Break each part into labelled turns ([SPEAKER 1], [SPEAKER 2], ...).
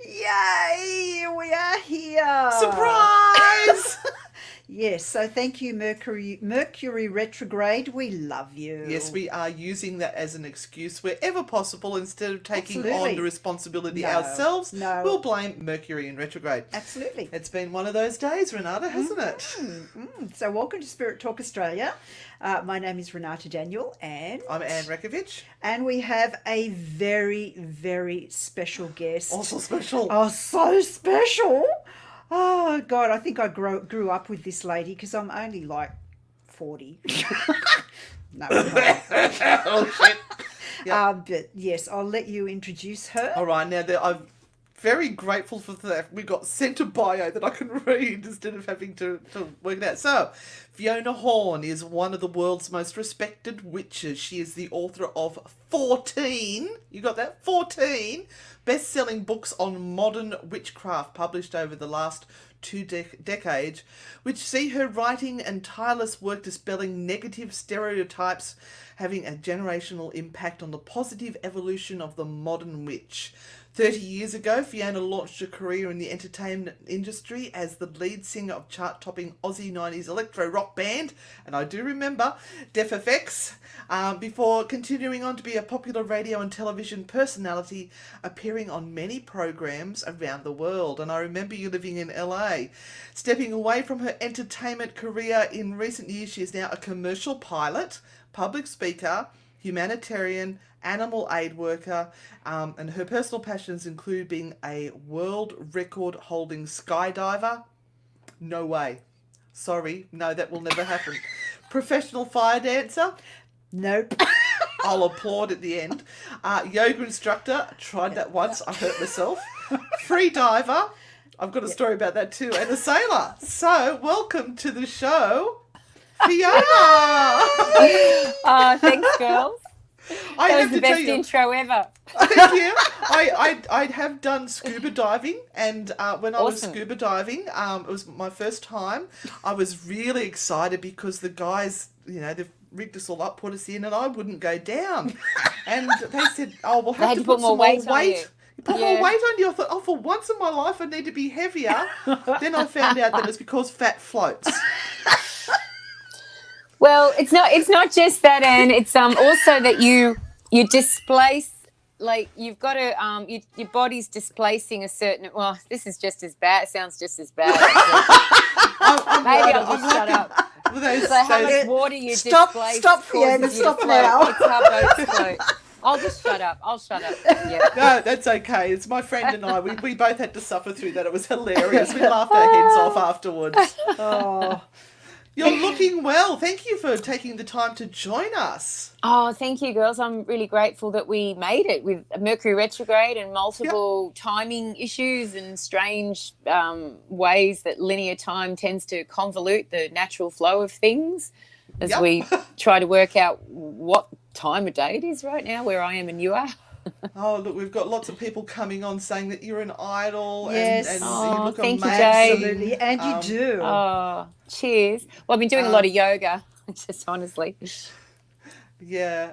[SPEAKER 1] Yay! We are here.
[SPEAKER 2] Surprise!
[SPEAKER 1] Yes, so thank you, Mercury retrograde. We love
[SPEAKER 2] Yes,
[SPEAKER 1] you.
[SPEAKER 2] we are using that as an excuse wherever possible. Instead of taking on the
[SPEAKER 1] Absolutely.
[SPEAKER 2] responsibility
[SPEAKER 1] No,
[SPEAKER 2] ourselves, we'll
[SPEAKER 1] no,
[SPEAKER 2] blame Mercury in retrograde.
[SPEAKER 1] absolutely.
[SPEAKER 2] It's been one of those days, Renata, hasn't it?
[SPEAKER 1] So, welcome to Spirit Talk Australia. My name is Renata Daniel,
[SPEAKER 2] I'm Anne Rekovich.
[SPEAKER 1] and we have a very, very special guest.
[SPEAKER 2] Also special.
[SPEAKER 1] Oh, so special! Oh God, I think I grew up with this lady because I'm only like 40. No, I'm not.
[SPEAKER 2] Oh, shit. Yep.
[SPEAKER 1] But yes, I'll let you introduce her.
[SPEAKER 2] All right, now I'm very grateful for that. We got sent a bio that I can read instead of having to work it out. So, Fiona Horne is one of the world's most respected witches. She is the author of 14, you got that? 14 best-selling books on modern witchcraft published over the last two decades, which see her writing and tireless work dispelling negative stereotypes having a generational impact on the positive evolution of the modern witch. 30 years ago, Fiona launched a career in the entertainment industry as the lead singer of chart-topping Aussie 90s electro rock band, and I do remember Def FX, before continuing on to be a popular radio and television personality, appearing on many programs around the world. And I remember you living in LA. Stepping away from her entertainment career in recent years, she is now a commercial pilot, public speaker, humanitarian, animal aid worker, and her personal passions include being a world record holding skydiver. No way. Sorry, no, that will never happen. Professional fire dancer.
[SPEAKER 1] Nope.
[SPEAKER 2] I'll applaud at the end. Yoga instructor. Tried that once. I hurt myself. Free diver. I've got a story about that too. And a sailor. So, welcome to the show, Fiona.
[SPEAKER 3] Thanks, girls.
[SPEAKER 2] I
[SPEAKER 3] That
[SPEAKER 2] have
[SPEAKER 3] was
[SPEAKER 2] to
[SPEAKER 3] the
[SPEAKER 2] tell
[SPEAKER 3] best
[SPEAKER 2] you.
[SPEAKER 3] intro ever.
[SPEAKER 2] Thank you. I have done scuba diving, and when I was
[SPEAKER 3] Awesome.
[SPEAKER 2] scuba diving, it was my first time. I was really excited because the guys, they've rigged us all up, put us in, and I wouldn't go down. And they said, "Oh, we'll have
[SPEAKER 3] They had
[SPEAKER 2] to
[SPEAKER 3] to
[SPEAKER 2] put
[SPEAKER 3] put more
[SPEAKER 2] some more
[SPEAKER 3] weight on you."
[SPEAKER 2] You put more weight on you." I thought, oh, for once in my life, I need to be heavier. Then I found out that it's because fat floats.
[SPEAKER 3] Well, it's not just that, and it's also that you displace, like, you've got to your body's displacing a certain. Well, this is just as bad. It sounds just as bad.
[SPEAKER 2] I'm
[SPEAKER 3] Maybe
[SPEAKER 2] right,
[SPEAKER 3] I'll just shut up.
[SPEAKER 2] Those,
[SPEAKER 3] So how
[SPEAKER 2] those-
[SPEAKER 3] much water you
[SPEAKER 1] Stop,
[SPEAKER 3] displace
[SPEAKER 1] stop, Fiona,
[SPEAKER 3] causes you
[SPEAKER 1] stop
[SPEAKER 3] to float.
[SPEAKER 1] now.
[SPEAKER 3] It's how boats float. I'll just shut up. I'll shut up. Yeah.
[SPEAKER 2] No, that's okay. It's my friend and I. We both had to suffer through that. It was hilarious. We laughed our heads off afterwards.
[SPEAKER 1] Oh,
[SPEAKER 2] You're looking well. Thank you for taking the time to join us.
[SPEAKER 3] Oh, thank you, girls. I'm really grateful that we made it with Mercury retrograde and multiple timing issues and strange ways that linear time tends to convolute the natural flow of things as
[SPEAKER 2] Yep.
[SPEAKER 3] we try to work out what time of day it is right now, where I am and you are.
[SPEAKER 2] Oh, look, we've got lots of people coming on saying that you're an idol
[SPEAKER 1] Yes.
[SPEAKER 2] and
[SPEAKER 3] Oh,
[SPEAKER 2] you look
[SPEAKER 3] thank you,
[SPEAKER 2] amazing.
[SPEAKER 3] Jade.
[SPEAKER 1] absolutely. And you do.
[SPEAKER 3] Oh, cheers. Well, I've been doing a lot of yoga, just honestly.
[SPEAKER 2] Yeah.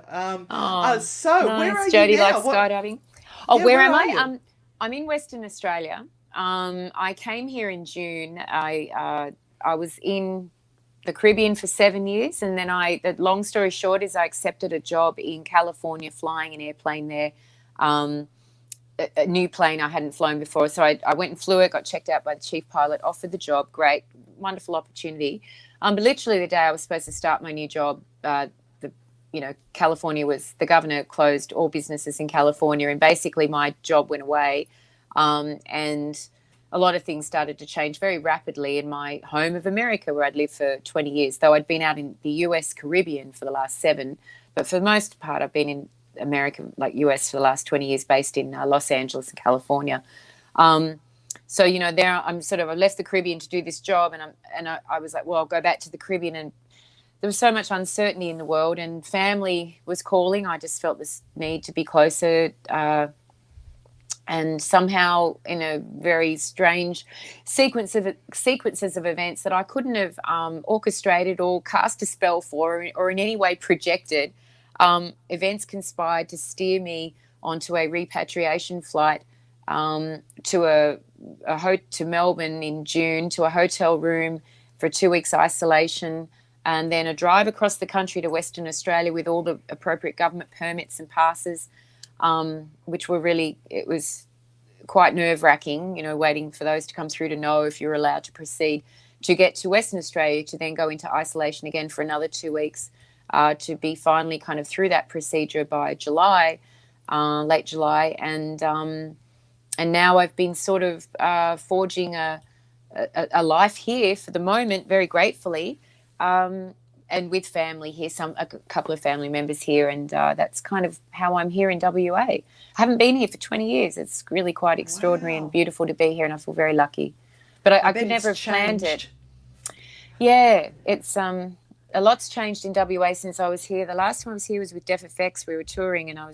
[SPEAKER 3] Oh,
[SPEAKER 2] So, where
[SPEAKER 3] nice.
[SPEAKER 2] are
[SPEAKER 3] Jody
[SPEAKER 2] you now?
[SPEAKER 3] likes skydiving. Oh,
[SPEAKER 2] Yeah,
[SPEAKER 3] where
[SPEAKER 2] where
[SPEAKER 3] am
[SPEAKER 2] are
[SPEAKER 3] I?
[SPEAKER 2] you?
[SPEAKER 3] I'm in Western Australia. I came here in June. I was in the Caribbean for 7 years, and then the long story short is I accepted a job in California, flying an airplane there. A new plane I hadn't flown before, so I went and flew it. Got checked out by the chief pilot, offered the job. Great, wonderful opportunity. But literally the day I was supposed to start my new job, California the governor closed all businesses in California, and basically my job went away, and a lot of things started to change very rapidly in my home of America, where I'd lived for 20 years, though I'd been out in the US Caribbean for the last 7. But for the most part, I've been in America, like US, for the last 20 years, based in Los Angeles and California. So, there I left the Caribbean to do this job, and I was like, well, I'll go back to the Caribbean. And there was so much uncertainty in the world, and family was calling. I just felt this need to be closer. And somehow, in a very strange sequences of events that I couldn't have orchestrated or cast a spell for, or in any way projected, events conspired to steer me onto a repatriation flight to Melbourne in June, to a hotel room for 2 weeks isolation, and then a drive across the country to Western Australia with all the appropriate government permits and passes, which were really, it was quite nerve-wracking, waiting for those to come through to know if you're allowed to proceed, to get to Western Australia, to then go into isolation again for another 2 weeks, to be finally kind of through that procedure by July, late July. And now I've been sort of forging a life here for the moment, very gratefully, and with family here, a couple of family members here, and that's kind of how I'm here in WA. I haven't been here for 20 years. It's really quite extraordinary and beautiful to be here, and I feel very lucky. But I could never have planned it. Yeah, it's a lot's changed in WA since I was here. The last time I was here was with Deaf Effects. We were touring, and I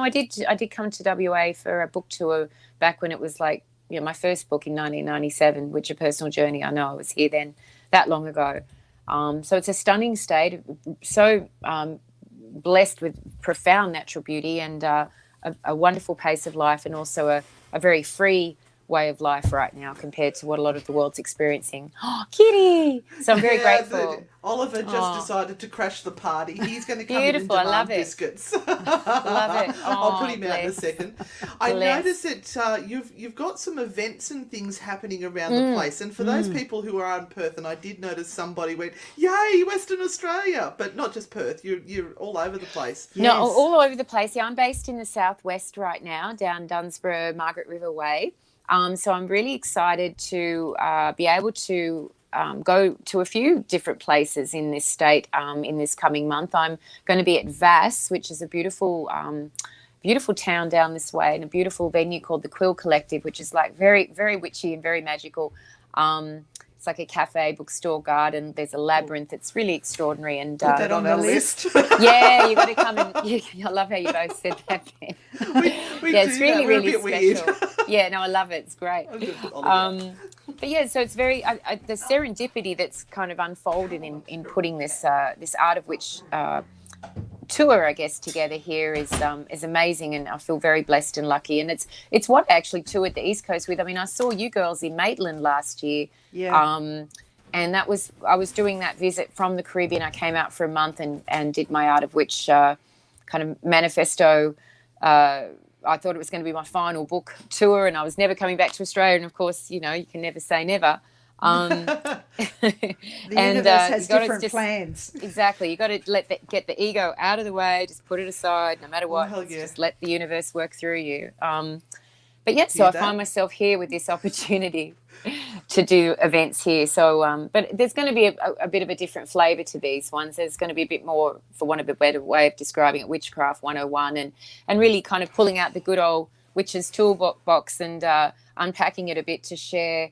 [SPEAKER 3] did come to WA for a book tour back when it was like, my first book in 1997, Witch: A Personal Journey. I know I was here then, that long ago. So it's a stunning state, so blessed with profound natural beauty and a wonderful pace of life, and also a very free way of life right now compared to what a lot of the world's experiencing. Oh, Kitty! So I'm very grateful.
[SPEAKER 2] Oliver just decided to crash the party. He's going to come in and
[SPEAKER 3] I
[SPEAKER 2] demand
[SPEAKER 3] love it.
[SPEAKER 2] biscuits.
[SPEAKER 3] Love it.
[SPEAKER 2] I'll put him out in a second. I noticed that you've got some events and things happening around the place. And for those people who are in Perth, and I did notice somebody went, "Yay, Western Australia!" But not just Perth. You're all over the place.
[SPEAKER 3] Yes. No, all over the place. Yeah, I'm based in the southwest right now, down Dunsborough, Margaret River Way. So I'm really excited to be able to go to a few different places in this state in this coming month. I'm going to be at Vass, which is a beautiful town down this way, and a beautiful venue called the Quill Collective, which is like very, very witchy and very magical. It's like a cafe, bookstore, garden. There's a labyrinth. It's really extraordinary. And
[SPEAKER 2] put that on the list.
[SPEAKER 3] Yeah, you got to come and. I love how you both said that.
[SPEAKER 2] We
[SPEAKER 3] it's really, really
[SPEAKER 2] special.
[SPEAKER 3] Weird. Yeah, no, I love it. It's great. But yeah, so it's very the serendipity that's kind of unfolded in putting this Art of Witch tour, I guess, together here is amazing, and I feel very blessed and lucky. And it's what I actually toured the East Coast with. I mean, I saw you girls in Maitland last year. Yeah. And I was doing that visit from the Caribbean. I came out for a month and did my Art of Witch kind of manifesto. I thought it was going to be my final book tour, and I was never coming back to Australia. And of course, you can never say never.
[SPEAKER 1] The universe has different plans.
[SPEAKER 3] Exactly. You got to get the ego out of the way. Just put it aside, no matter what. Just let the universe work through you. But yeah, so I find myself here with this opportunity to do events here. So, but there's going to be a bit of a different flavour to these ones. There's going to be a bit more, for want of a better way of describing it, Witchcraft 101, and really kind of pulling out the good old witch's toolbox and unpacking it a bit to share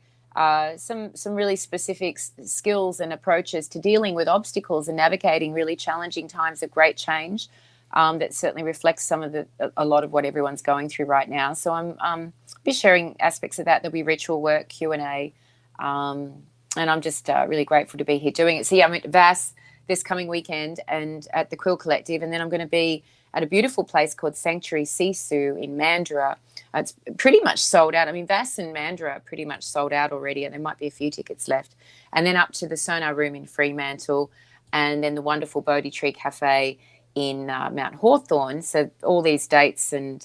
[SPEAKER 3] some really specific skills and approaches to dealing with obstacles and navigating really challenging times of great change. That certainly reflects a lot of what everyone's going through right now. So I'm be sharing aspects of that. There'll be ritual work, Q&A, and I'm just really grateful to be here doing it. So yeah, I'm at Vass this coming weekend and at the Quill Collective, and then I'm going to be at a beautiful place called Sanctuary Sisu in Mandurah. It's pretty much sold out. I mean, Vass and Mandurah are pretty much sold out already, and there might be a few tickets left. And then up to the Sonar Room in Fremantle, and then the wonderful Bodhi Tree Cafe in Mount Hawthorn. So all these dates and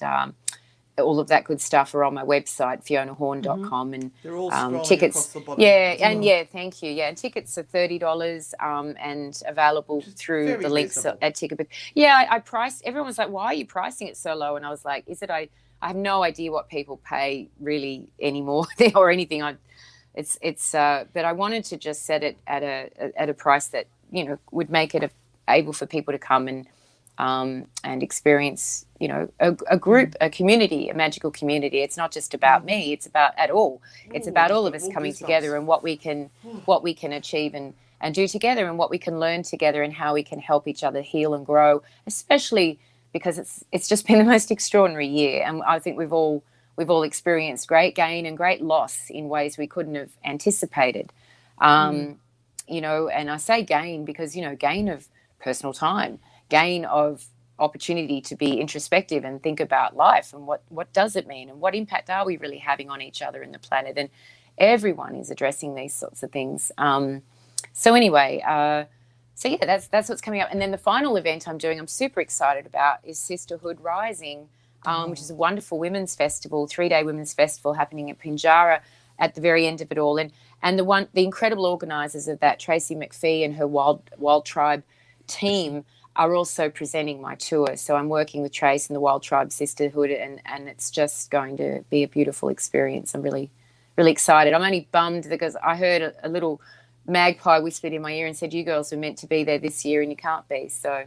[SPEAKER 3] all of that good stuff are on my website, FionaHorne.com, and
[SPEAKER 2] they're all
[SPEAKER 3] tickets.
[SPEAKER 2] Across the bottom
[SPEAKER 3] Thank you. Yeah, and tickets are $30 and available through the links at Ticket. Yeah, I priced. Everyone was like, "Why are you pricing it so low?" And I was like, "Is it? I have no idea what people pay really anymore or anything. But I wanted to just set it at a price that would make it able for people to come and experience, a group, a community, a magical community. It's not just about me. It's about It's about all of us coming together and what we can achieve and do together, and what we can learn together, and how we can help each other heal and grow, especially because it's just been the most extraordinary year. And I think we've all experienced great gain and great loss in ways we couldn't have anticipated. And I say gain because, gain of personal time, gain of opportunity to be introspective and think about life and what does it mean and what impact are we really having on each other and the planet. And everyone is addressing these sorts of things. So anyway, so yeah, that's what's coming up. And then the final event I'm doing, I'm super excited about, is Sisterhood Rising, which is a wonderful women's festival, 3-day women's festival happening at Pinjarra at the very end of it all. And the incredible organisers of that, Tracy McPhee and her Wild Tribe team, are also presenting my tour. So I'm working with Trace and the Wild Tribe Sisterhood, and it's just going to be a beautiful experience. I'm really, really excited. I'm only bummed because I heard a little magpie whispered in my ear and said, you girls were meant to be there this year and you can't be. So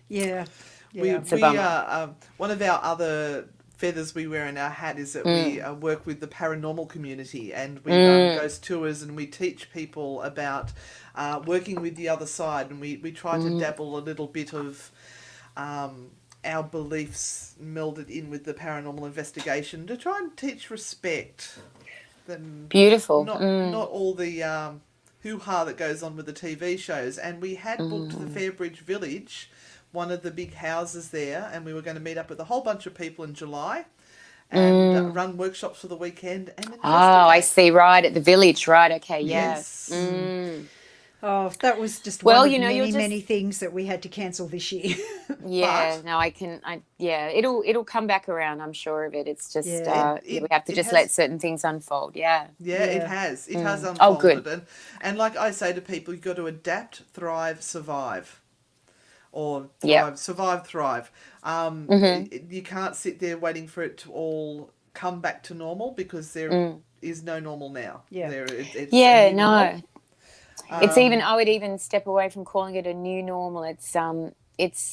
[SPEAKER 1] yeah.
[SPEAKER 2] We one of our other feathers we wear in our hat is that we work with the paranormal community, and we run ghost tours, and we teach people about working with the other side, and we try to dabble a little bit of our beliefs melded in with the paranormal investigation to try and teach respect.
[SPEAKER 3] Beautiful.
[SPEAKER 2] Not all the hoo-ha that goes on with the TV shows. And we had booked the Fairbridge Village, one of the big houses there, and we were going to meet up with a whole bunch of people in July and run workshops for the weekend. And
[SPEAKER 3] I see, right, at the village, right, okay, yeah.
[SPEAKER 2] Yes.
[SPEAKER 1] Oh, that was just
[SPEAKER 3] Well,
[SPEAKER 1] one of
[SPEAKER 3] you know,
[SPEAKER 1] many things that we had to cancel this year.
[SPEAKER 3] Yeah, no, it'll come back around, I'm sure of it. It's just, we have to just let certain things unfold, yeah.
[SPEAKER 2] Yeah, it has. It has unfolded.
[SPEAKER 3] Oh, good.
[SPEAKER 2] And like I say to people, you've got to adapt, thrive, survive. Or thrive, survive, thrive. You can't sit there waiting for it to all come back to normal, because there is no normal now.
[SPEAKER 1] Yeah.
[SPEAKER 3] No. It's even, I would even step away from calling it a new normal. It's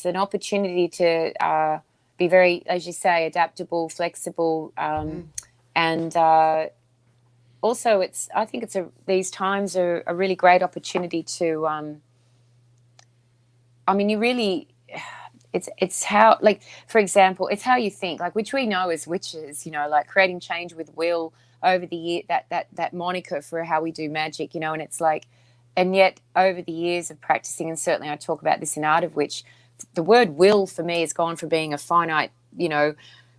[SPEAKER 3] an opportunity to be very, as you say, adaptable, flexible, and also I think these times are a really great opportunity to. I mean, you really, it's how, like, for example, it's how you think, like, which we know as witches, you know, like creating change with will over the year, that moniker for how we do magic, you know, and it's like, and yet over the years of practicing, and certainly I talk about this in Art of Witch, the word will for me has gone from being a finite, you know,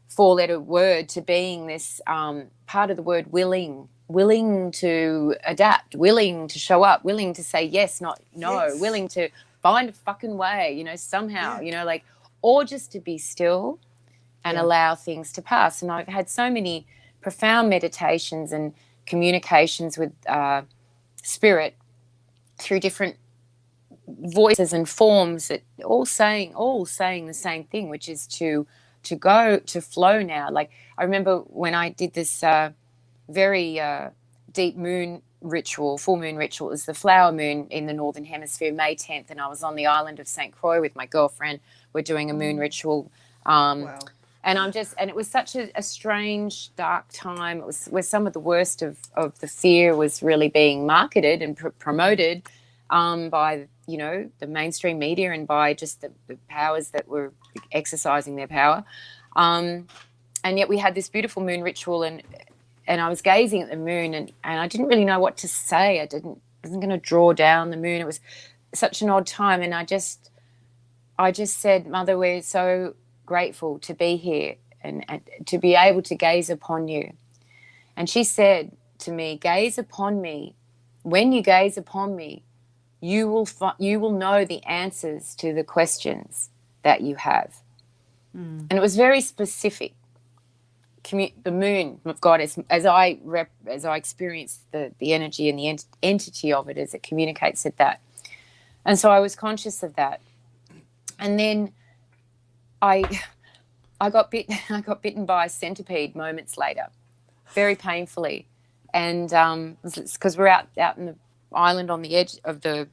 [SPEAKER 3] 4-letter word to being this part of the word willing to adapt, willing to show up, willing to say yes, not no, willing to find a fucking way, you know, somehow, you know, like, or just to be still and allow things to pass. And I've had so many profound meditations and communications with spirit through different voices and forms that all saying the same thing, which is to go to flow now. Like, I remember when I did this very deep moon ritual, full moon ritual. It was the flower moon in the Northern Hemisphere, May 10th, and I was on the island of St. Croix with my girlfriend. We're doing a moon ritual.
[SPEAKER 2] Wow.
[SPEAKER 3] And it was such a strange, dark time. It was where some of the worst of the fear was really being marketed and promoted by, you know, the mainstream media and by just the powers that were exercising their power. And yet we had this beautiful moon ritual, and I was gazing at the moon, and I didn't really know what to say. I wasn't going to draw down the moon. It was such an odd time, and I just said, Mother, we're so grateful to be here and to be able to gaze upon you. And she said to me, gaze upon me. When you gaze upon me, you will know the answers to the questions that you have. And it was very specific. The moon of God, as I experienced the energy and the entity of it as it communicates at that. And so I was conscious of that. And then I got bitten by a centipede moments later, very painfully. And because we're out in the island on the edge of the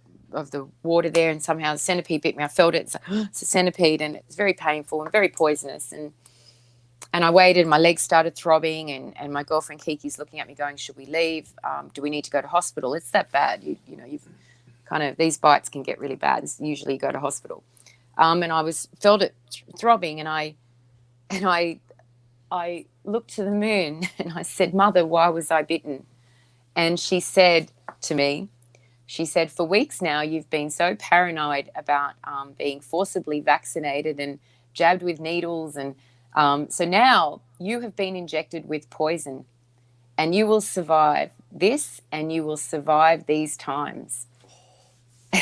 [SPEAKER 3] water there, and somehow the centipede bit me. I felt it. It's a centipede, and it's very painful and very poisonous. And I waited, my legs started throbbing, and my girlfriend Kiki's looking at me going, should we leave? Do we need to go to hospital? It's that bad. You know, you've kind of, these bites can get really bad. Usually you go to hospital. And I felt it throbbing, and I looked to the moon and I said, Mother, why was I bitten? And she said to me, She said, for weeks now, you've been so paranoid about being forcibly vaccinated and jabbed with needles. And so now you have been injected with poison, and you will survive this, and you will survive these times.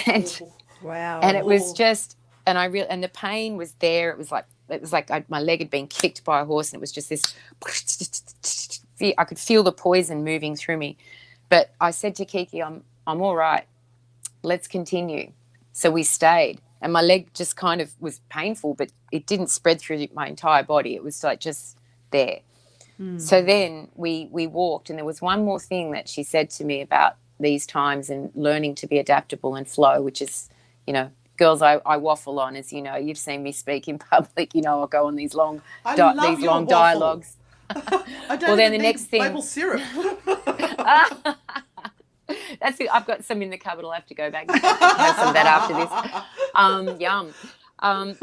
[SPEAKER 3] And,
[SPEAKER 1] Wow.
[SPEAKER 3] and it was just, and the pain was there. It was like my leg had been kicked by a horse, and it was just this, I could feel the poison moving through me. But I said to Kiki, I'm all right. Let's continue. So we stayed, and my leg just kind of was painful, but it didn't spread through my entire body. It was like just there. So then we walked, and there was one more thing that she said to me about these times and learning to be adaptable and flow, which is, you know, girls, I waffle on, as you know. You've seen me speak in public. You know, I'll go on these long dialogues.
[SPEAKER 2] I don't
[SPEAKER 3] well, then the
[SPEAKER 2] need
[SPEAKER 3] next thing,
[SPEAKER 2] maple syrup.
[SPEAKER 3] That's it. I've got some in the cupboard. I'll have to go back and have some of that after this. Yum.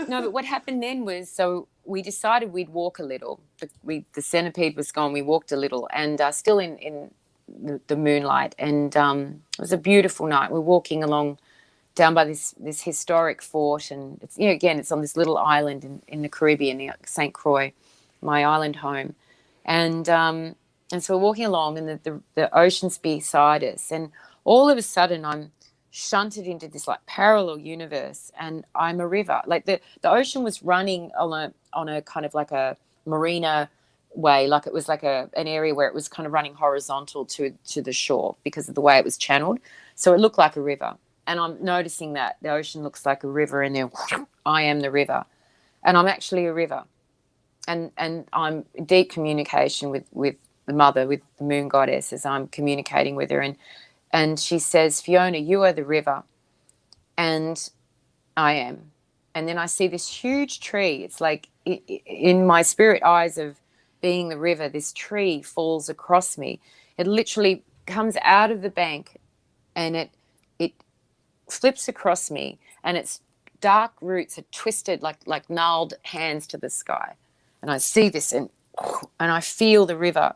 [SPEAKER 3] No, but what happened then was, so we decided we'd walk a little. The centipede was gone. We walked a little, and still in the moonlight. And it was a beautiful night. We're walking along down by this historic fort, and it's, you know, again, it's on this little island in the Caribbean, St. Croix, my island home, and so we're walking along, and the ocean's beside us, and all of a sudden I'm shunted into this like parallel universe, and I'm a river. Like the ocean was running on a kind of like a marina way, like it was like an area where it was kind of running horizontal to the shore because of the way it was channeled. So it looked like a river. And I'm noticing that the ocean looks like a river, and then I am the river, and I'm actually a river, and I'm in deep communication with the mother, with the moon goddess, as I'm communicating with her, and she says, Fiona, you are the river, and I am. And then I see this huge tree. It's like in my spirit eyes of being the river, this tree falls across me. It literally comes out of the bank, and it flips across me, and its dark roots are twisted like gnarled hands to the sky. And I see this, and I feel the river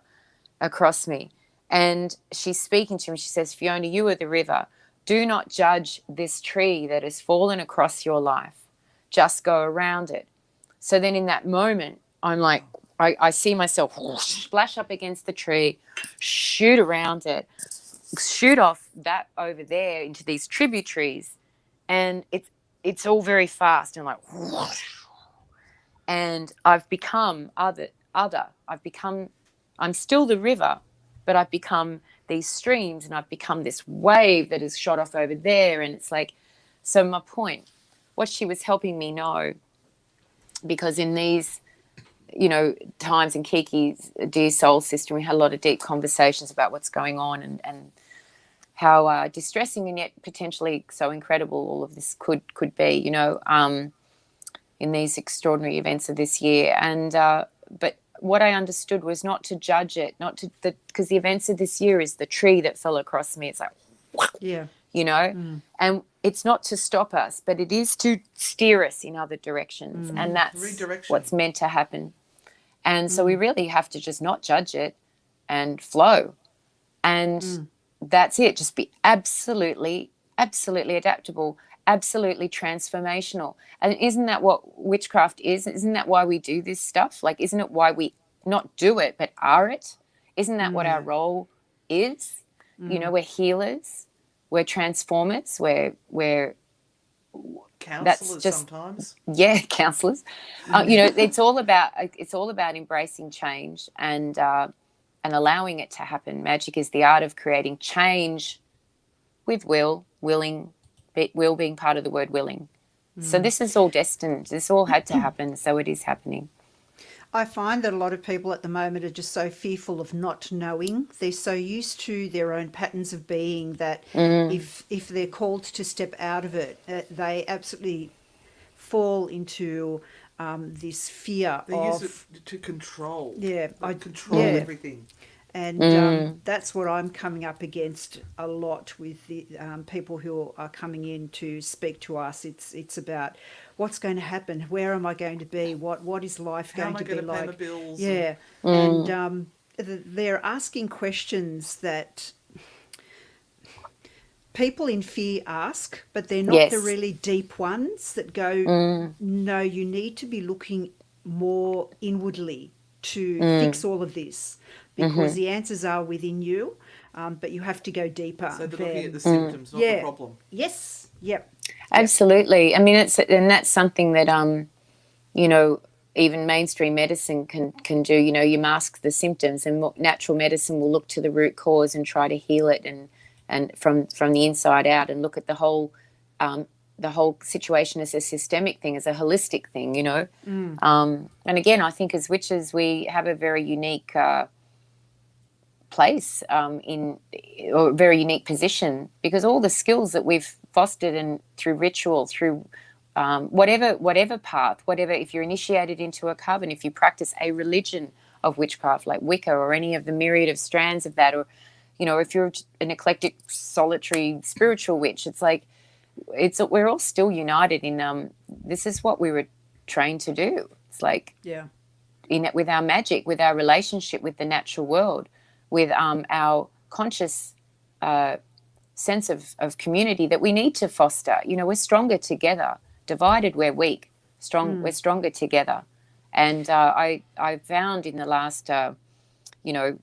[SPEAKER 3] across me. And she's speaking to me. She says, Fiona, you are the river. Do not judge this tree that has fallen across your life. Just go around it. So then in that moment, I'm like, I see myself splash up against the tree, shoot around it, shoot off that over there into these tributaries, and it's all very fast, and like, and I've become other. I'm still the river, but I've become these streams, and I've become this wave that is shot off over there. And it's like, so my point, what she was helping me know, because in these, you know, times in Kiki's dear soul sister, we had a lot of deep conversations about what's going on, and how distressing and yet potentially so incredible all of this could be, you know, in these extraordinary events of this year. And but what I understood was not to judge it, because the events of this year is the tree that fell across me. It's like,
[SPEAKER 1] Yeah.
[SPEAKER 3] you know, and it's not to stop us, but it is to steer us in other directions, and that's
[SPEAKER 2] Redirection.
[SPEAKER 3] what's meant to happen. And so we really have to just not judge it and flow, and that's it. Just be absolutely adaptable, absolutely transformational. And isn't that what witchcraft is? Isn't that why we do this stuff? Like, isn't it why we not do it but are it? Isn't that what our role is? You know, we're healers, we're transformers, we're
[SPEAKER 2] Counselors
[SPEAKER 3] just,
[SPEAKER 2] sometimes.
[SPEAKER 3] yeah, counselors. You know, it's all about embracing change and allowing it to happen. Magic is the art of creating change with will being part of the word willing. So this is all destined. This all had to happen, so it is happening.
[SPEAKER 1] I find that a lot of people at the moment are just so fearful of not knowing. They're so used to their own patterns of being that if they're called to step out of it, they absolutely fall into this fear
[SPEAKER 2] They
[SPEAKER 1] of...
[SPEAKER 2] use it to control.
[SPEAKER 1] Yeah,
[SPEAKER 2] control everything.
[SPEAKER 1] And that's what I'm coming up against a lot with the people who are coming in to speak to us. It's about what's going to happen, where am I going to be, what is life going to be like? How am I going to pay my bills? Yeah, and they're asking questions that people in fear ask, but they're not the
[SPEAKER 3] Yes.
[SPEAKER 1] really deep ones that go, no, you need to be looking more inwardly to fix all of this because the answers are within you, but you have to go deeper.
[SPEAKER 2] So they're looking at the
[SPEAKER 1] than,
[SPEAKER 2] symptoms, not the problem.
[SPEAKER 1] Yes. Yep.
[SPEAKER 3] Absolutely. I mean, and that's something that you know, even mainstream medicine can do. You know, you mask the symptoms, and natural medicine will look to the root cause and try to heal it, and from the inside out, and look at the whole situation as a systemic thing, as a holistic thing. You know, and again, I think as witches, we have a very unique place or a very unique position, because all the skills that we've fostered and through ritual, through whatever path, whatever, if you're initiated into a coven, if you practice a religion of witchcraft like Wicca or any of the myriad of strands of that, or, you know, if you're an eclectic, solitary, spiritual witch, it's like, we're all still united in this is what we were trained to do. It's like, with our magic, with our relationship with the natural world, with our conscious sense of community that we need to foster. You know, we're stronger together. Divided, we're weak. We're stronger together. And I found in the last, you know,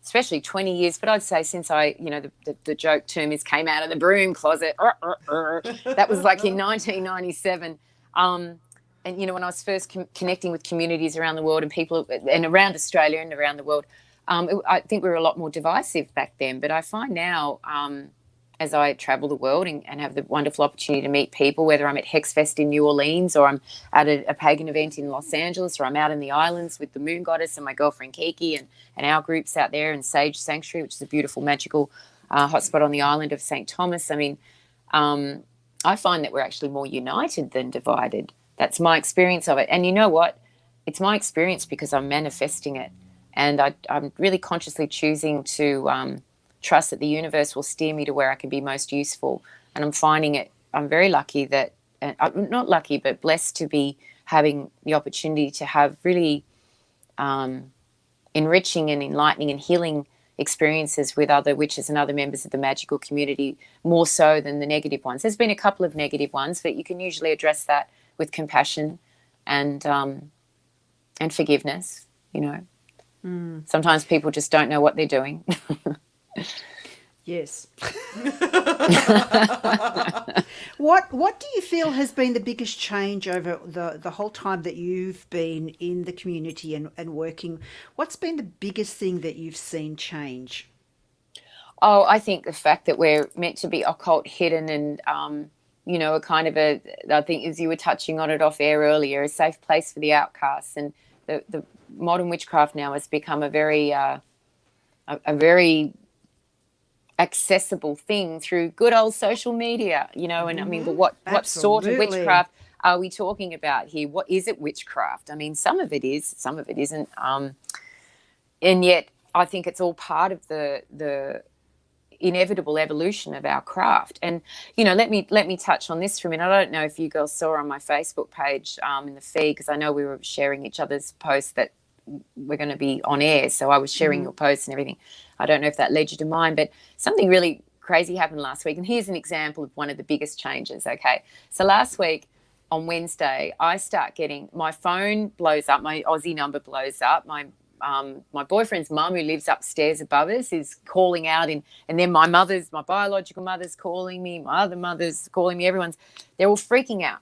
[SPEAKER 3] especially 20 years, but I'd say since the joke term is came out of the broom closet. That was like in 1997. And, you know, when I was first connecting with communities around the world and people and around Australia and around the world, I think we were a lot more divisive back then. But I find now, as I travel the world and have the wonderful opportunity to meet people, whether I'm at Hexfest in New Orleans or I'm at a pagan event in Los Angeles, or I'm out in the islands with the Moon Goddess and my girlfriend Kiki and our groups out there in Sage Sanctuary, which is a beautiful, magical hotspot on the island of St. Thomas. I mean, I find that we're actually more united than divided. That's my experience of it. And you know what? It's my experience because I'm manifesting it. And I'm really consciously choosing to trust that the universe will steer me to where I can be most useful. And I'm finding it, I'm very lucky that, not lucky, but blessed to be having the opportunity to have really enriching and enlightening and healing experiences with other witches and other members of the magical community, more so than the negative ones. There's been a couple of negative ones, but you can usually address that with compassion and forgiveness, you know. Sometimes people just don't know what they're doing.
[SPEAKER 1] Yes. What do you feel has been the biggest change over the whole time that you've been in the community and working? What's been the biggest thing that you've seen change?
[SPEAKER 3] Oh, I think the fact that we're meant to be occult hidden and, you know, a kind of I think as you were touching on it off air earlier, a safe place for the outcasts. And the modern witchcraft now has become a very accessible thing through good old social media, you know. And I mean, but what sort of witchcraft are we talking about here? What is it witchcraft? I mean, some of it is, some of it isn't. And yet I think it's all part of the inevitable evolution of our craft. And, you know, let me touch on this for a minute. I don't know if you girls saw on my Facebook page in the feed, because I know we were sharing each other's posts that we're going to be on air, so I was sharing your posts and everything. I don't know if that led you to mine, but something really crazy happened last week, and here's an example of one of the biggest changes. Okay, so last week on Wednesday, I start getting, my phone blows up, my Aussie number blows up, my boyfriend's mum, who lives upstairs above us, is calling out, and then my biological mother's calling me, my other mother's calling me, they're all freaking out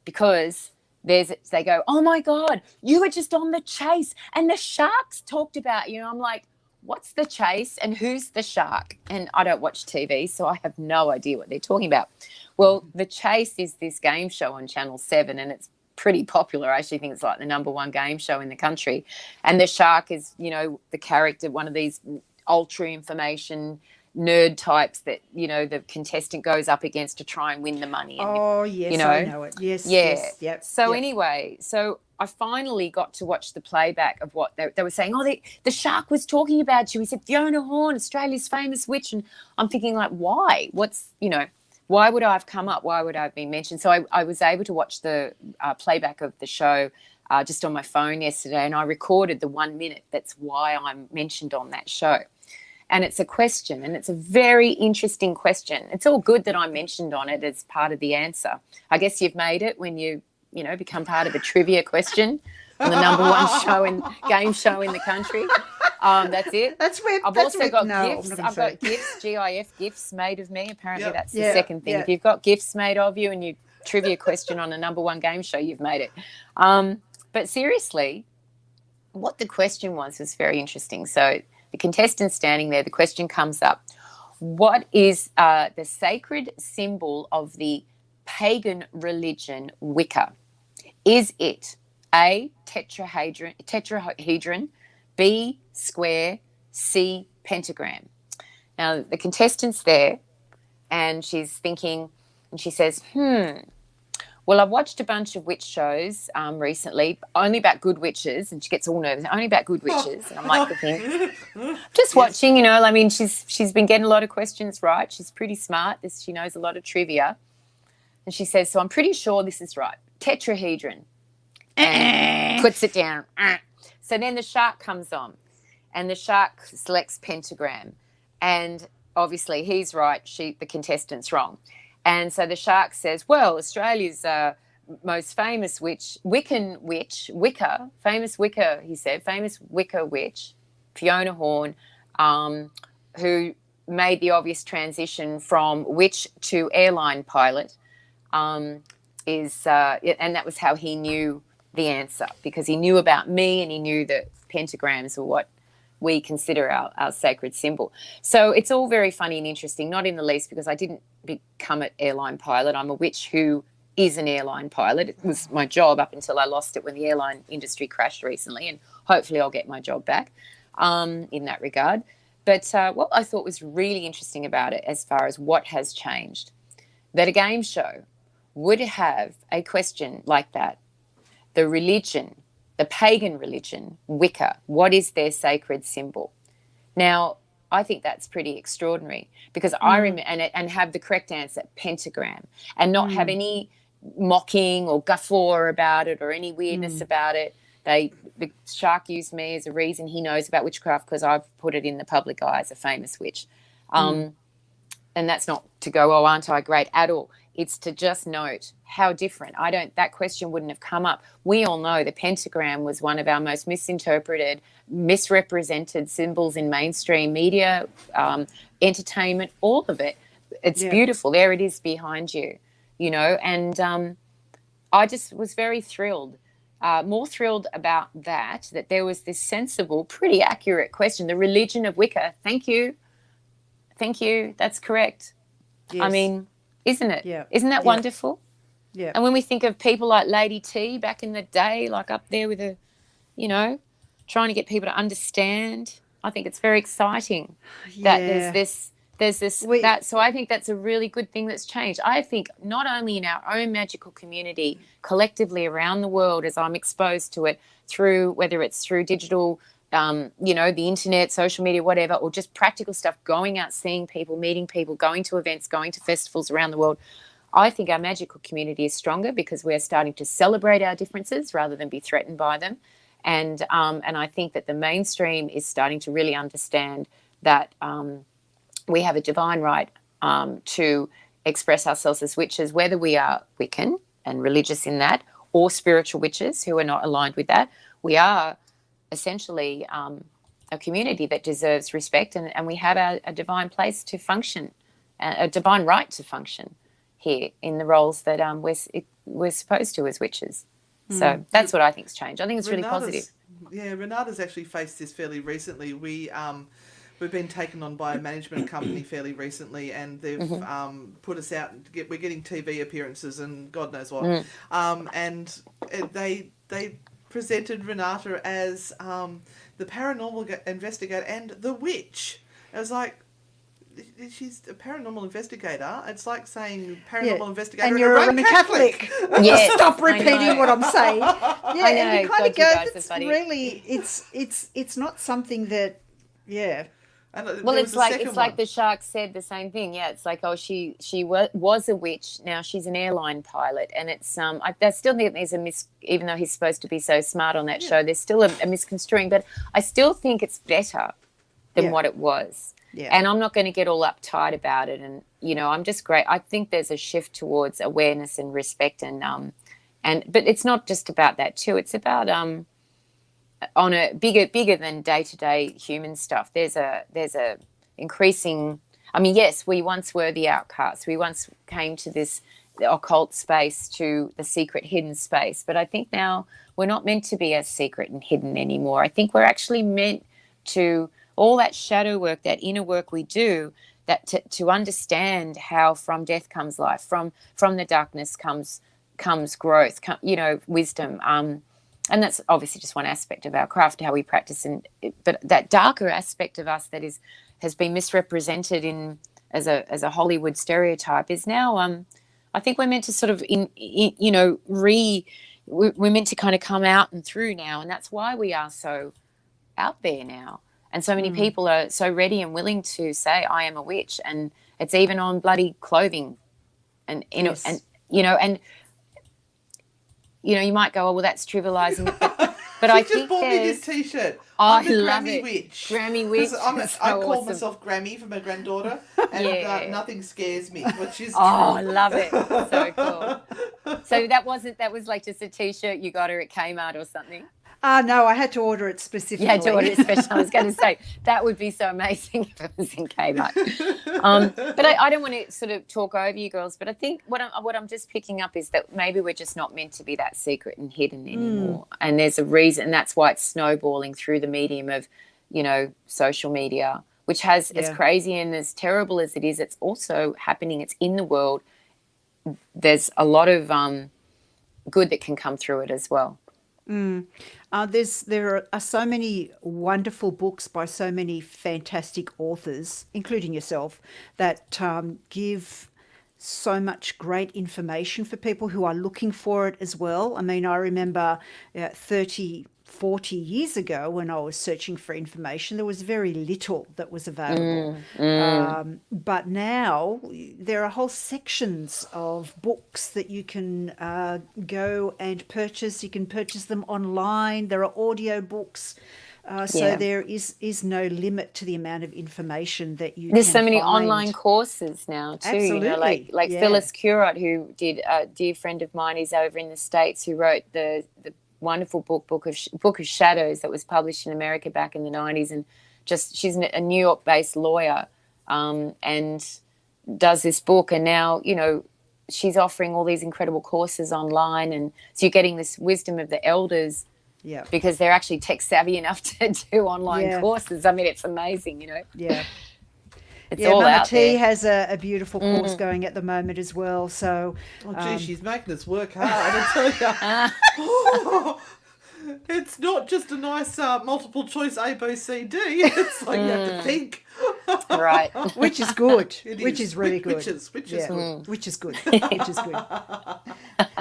[SPEAKER 3] because they go, oh my God, you were just on The Chase and the sharks talked about you. And I'm like, what's The Chase and who's the shark? And I don't watch TV, so I have no idea what they're talking about. Well, The Chase is this game show on Channel 7, and it's pretty popular. I actually think it's like the #1 game show in the country. And the shark is, you know, the character, one of these ultra information nerd types that, you know, the contestant goes up against to try and win the money. And,
[SPEAKER 1] oh, yes,
[SPEAKER 3] you know,
[SPEAKER 1] I know it. Yes,
[SPEAKER 3] yeah.
[SPEAKER 1] Yes, yep.
[SPEAKER 3] So anyway, so I finally got to watch the playback of what they were saying. Oh, the shark was talking about you. He said, Fiona Horne, Australia's famous witch. And I'm thinking, like, why? Why would I have come up? Why would I have been mentioned? So I was able to watch the playback of the show just on my phone yesterday, and I recorded the 1 minute. That's why I'm mentioned on that show. And it's a question, and it's a very interesting question. It's all good that I mentioned on it as part of the answer. I guess you've made it when you become part of a trivia question on the number one game show in the country. That's it. I've also got gifts. I've got gifts, GIF gifts made of me. Apparently that's the second thing. If you've got gifts made of you and you trivia question on a number one game show, you've made it. But seriously, what the question was very interesting. So the contestant standing there, the question comes up, what is the sacred symbol of the pagan religion Wicca? Is it A, tetrahedron, B, square, C, pentagram? Now, the contestant's there and she's thinking, and she says, well, I've watched a bunch of witch shows recently, only about good witches, and she gets all nervous, only about good witches. And I'm like, just watching, I mean, she's been getting a lot of questions right. She's pretty smart. She knows a lot of trivia. And she says, so I'm pretty sure this is right. Tetrahedron. And puts it down. So then the shark comes on, and the shark selects pentagram. And obviously he's right, the contestant's wrong. And so the shark says, well, Australia's most famous Wicca, famous Wicca, he said, famous Wicca witch, Fiona Horne, who made the obvious transition from witch to airline pilot, and that was how he knew the answer, because he knew about me and he knew that pentagrams were what we consider our sacred symbol. So it's all very funny and interesting, not in the least because I didn't become an airline pilot. I'm a witch who is an airline pilot. It was my job up until I lost it when the airline industry crashed recently, and hopefully I'll get my job back in that regard. But what I thought was really interesting about it as far as what has changed, that a game show would have a question like that, the religion, the pagan religion, Wicca, what is their sacred symbol? Now, I think that's pretty extraordinary because I remember, and have the correct answer, pentagram, and not have any mocking or guffaw about it or any weirdness about it. The shark used me as a reason he knows about witchcraft because I've put it in the public eye as a famous witch. And that's not to go, oh, aren't I great at all. It's to just note how different. That question wouldn't have come up. We all know the pentagram was one of our most misinterpreted, misrepresented symbols in mainstream media, entertainment, all of it. It's beautiful. There it is behind you, and I just was very thrilled, more thrilled about that there was this sensible, pretty accurate question. The religion of Wicca. Thank you. That's correct. Yes. I mean, isn't it? Yeah. Isn't that wonderful? Yeah. And when we think of people like Lady T back in the day, like up there with trying to get people to understand, I think it's very exciting that there's this. So I think that's a really good thing that's changed. I think not only in our own magical community, collectively around the world, as I'm exposed to it whether it's through digital, the internet, social media, whatever, or just practical stuff, going out, seeing people, meeting people, going to events, going to festivals around the world. I think our magical community is stronger because we're starting to celebrate our differences rather than be threatened by them. And I think that the mainstream is starting to really understand that we have a divine right to express ourselves as witches, whether we are Wiccan and religious in that, or spiritual witches who are not aligned with that. We are essentially a community that deserves respect, and we have a divine place to function, a divine right to function here in the roles that we're supposed to as witches. So that's what I think's changed. I think it's really positive.
[SPEAKER 2] Yeah, Renata's actually faced this fairly recently. We've been taken on by a management company fairly recently, and they've put us out. We're getting TV appearances and God knows what. And they presented Renata as the paranormal investigator and the witch. I was like, she's a paranormal investigator. It's like saying paranormal investigator
[SPEAKER 1] and you're a Roman Catholic.
[SPEAKER 3] Yes,
[SPEAKER 1] stop repeating what I'm saying. Yeah, and you kind of go, it's really, it's not something that,
[SPEAKER 2] And
[SPEAKER 3] well, it's like the shark said the same thing. Yeah, it's like, oh, she was a witch. Now she's an airline pilot, and it's I still think there's even though he's supposed to be so smart on that show, there's still a misconstruing. But I still think it's better than what it was.
[SPEAKER 1] Yeah.
[SPEAKER 3] And I'm not going to get all uptight about it. And, you know, I'm just great. I think there's a shift towards awareness and respect but it's not just about that too. It's about on a bigger than day-to-day human stuff. There's a increasing, I mean, yes, we once were the outcasts. We once came to this occult space, to the secret hidden space. But I think now we're not meant to be as secret and hidden anymore. I think we're actually meant to, all that shadow work, that inner work we do, that to understand how from death comes life, from the darkness comes growth, you know, wisdom. And that's obviously just one aspect of our craft, how we practice. But that darker aspect of us that has been misrepresented as a Hollywood stereotype is now, I think we're meant to sort of, we're meant to kind of come out and through now. And that's why we are so out there now. And so many people are so ready and willing to say, I am a witch. And it's even on bloody clothing. And,
[SPEAKER 1] Yes.
[SPEAKER 3] You might go, oh, well, that's trivializing it. But I
[SPEAKER 2] She just
[SPEAKER 3] think
[SPEAKER 2] bought me this T-shirt.
[SPEAKER 3] I
[SPEAKER 2] I'm the
[SPEAKER 3] love
[SPEAKER 2] Grammy
[SPEAKER 3] it.
[SPEAKER 2] Witch.
[SPEAKER 3] Grammy Witch.
[SPEAKER 2] 'Cause I
[SPEAKER 3] So
[SPEAKER 2] call
[SPEAKER 3] awesome.
[SPEAKER 2] myself Grammy for my granddaughter, and
[SPEAKER 3] Yeah.
[SPEAKER 2] nothing scares me, which is
[SPEAKER 3] Oh, I love it. So cool. So that was like just a T-shirt you got her at Kmart or something?
[SPEAKER 1] No, I had to order it specifically.
[SPEAKER 3] You had to order it special. I was going to say, that would be so amazing if it was in Kmart. But I don't want to sort of talk over you girls, but I think what I'm just picking up is that maybe we're just not meant to be that secret and hidden anymore. And there's a reason, and that's why it's snowballing through the medium of, you know, social media, which has, as crazy and as terrible as it is, it's also happening. It's in the world. There's a lot of good that can come through it as well.
[SPEAKER 1] There are so many wonderful books by so many fantastic authors, including yourself, that give so much great information for people who are looking for it as well. I mean, I remember 30, 40 years ago when I was searching for information, there was very little that was available. But now there are whole sections of books that you can go and purchase. You can purchase them online. There are audio books. So there is no limit to the amount of information that you
[SPEAKER 3] There's
[SPEAKER 1] can
[SPEAKER 3] so many
[SPEAKER 1] find.
[SPEAKER 3] online courses now too.
[SPEAKER 1] Absolutely.
[SPEAKER 3] You know, like
[SPEAKER 1] Yeah.
[SPEAKER 3] Phyllis Curott, who did a dear friend of mine, is over in the States, who wrote the wonderful book of Shadows that was published in America back in the 90s, and she's a New York-based lawyer, and does this book, and now, you know, she's offering all these incredible courses online, and so you're getting this wisdom of the elders.
[SPEAKER 1] Yeah.
[SPEAKER 3] Because they're actually tech savvy enough to do online
[SPEAKER 1] Yeah.
[SPEAKER 3] courses. I mean, it's amazing, you know.
[SPEAKER 1] Yeah.
[SPEAKER 3] It's
[SPEAKER 1] Yeah,
[SPEAKER 3] all
[SPEAKER 1] Mama
[SPEAKER 3] out
[SPEAKER 1] T
[SPEAKER 3] there.
[SPEAKER 1] has a beautiful course going at the moment as well. So
[SPEAKER 2] Oh, gee, she's making us work hard, I tell you. It's not just a nice multiple choice A, B, C, D. It's like you have to think.
[SPEAKER 3] Right.
[SPEAKER 1] which is good.
[SPEAKER 2] It
[SPEAKER 1] Which is really good.
[SPEAKER 2] Which is
[SPEAKER 1] Yeah.
[SPEAKER 2] good.
[SPEAKER 1] Which is good. Which is good.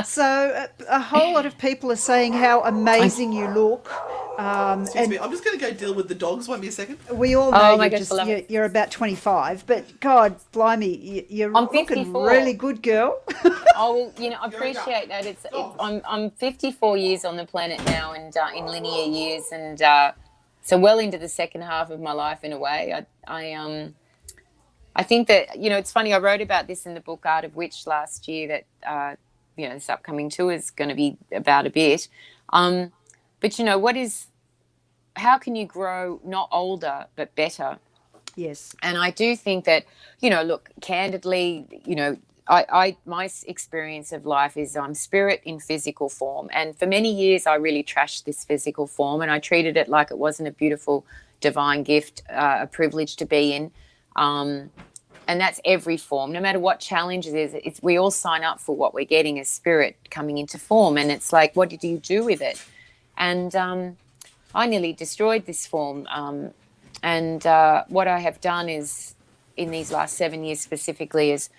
[SPEAKER 1] So a whole lot of people are saying how amazing you look.
[SPEAKER 2] Excuse me, I'm just going to go deal with the dogs. Wait me a second.
[SPEAKER 1] We all
[SPEAKER 3] Oh
[SPEAKER 1] know
[SPEAKER 3] my gosh, I love
[SPEAKER 1] you're about 25, but God, blimey, you're
[SPEAKER 3] I'm
[SPEAKER 1] looking
[SPEAKER 3] 54.
[SPEAKER 1] really good, girl.
[SPEAKER 3] Oh, well, you know, I appreciate that. I'm 54 years on the planet now, and in linear years, and so well into the second half of my life in a way. I think that, you know, it's funny. I wrote about this in the book Art of Witch last year. That you know, this upcoming tour is going to be about a bit. But you know, how can you grow not older but better?
[SPEAKER 1] Yes.
[SPEAKER 3] And I do think that, you know, look, candidly, you know, my experience of life is I'm spirit in physical form. And for many years, I really trashed this physical form, and I treated it like it wasn't a beautiful divine gift, a privilege to be in. And that's every form, no matter what challenge it is. We all sign up for what we're getting as spirit coming into form. And it's like, what do you do with it? And I nearly destroyed this form. And what I have done is, in these last 7 years specifically, is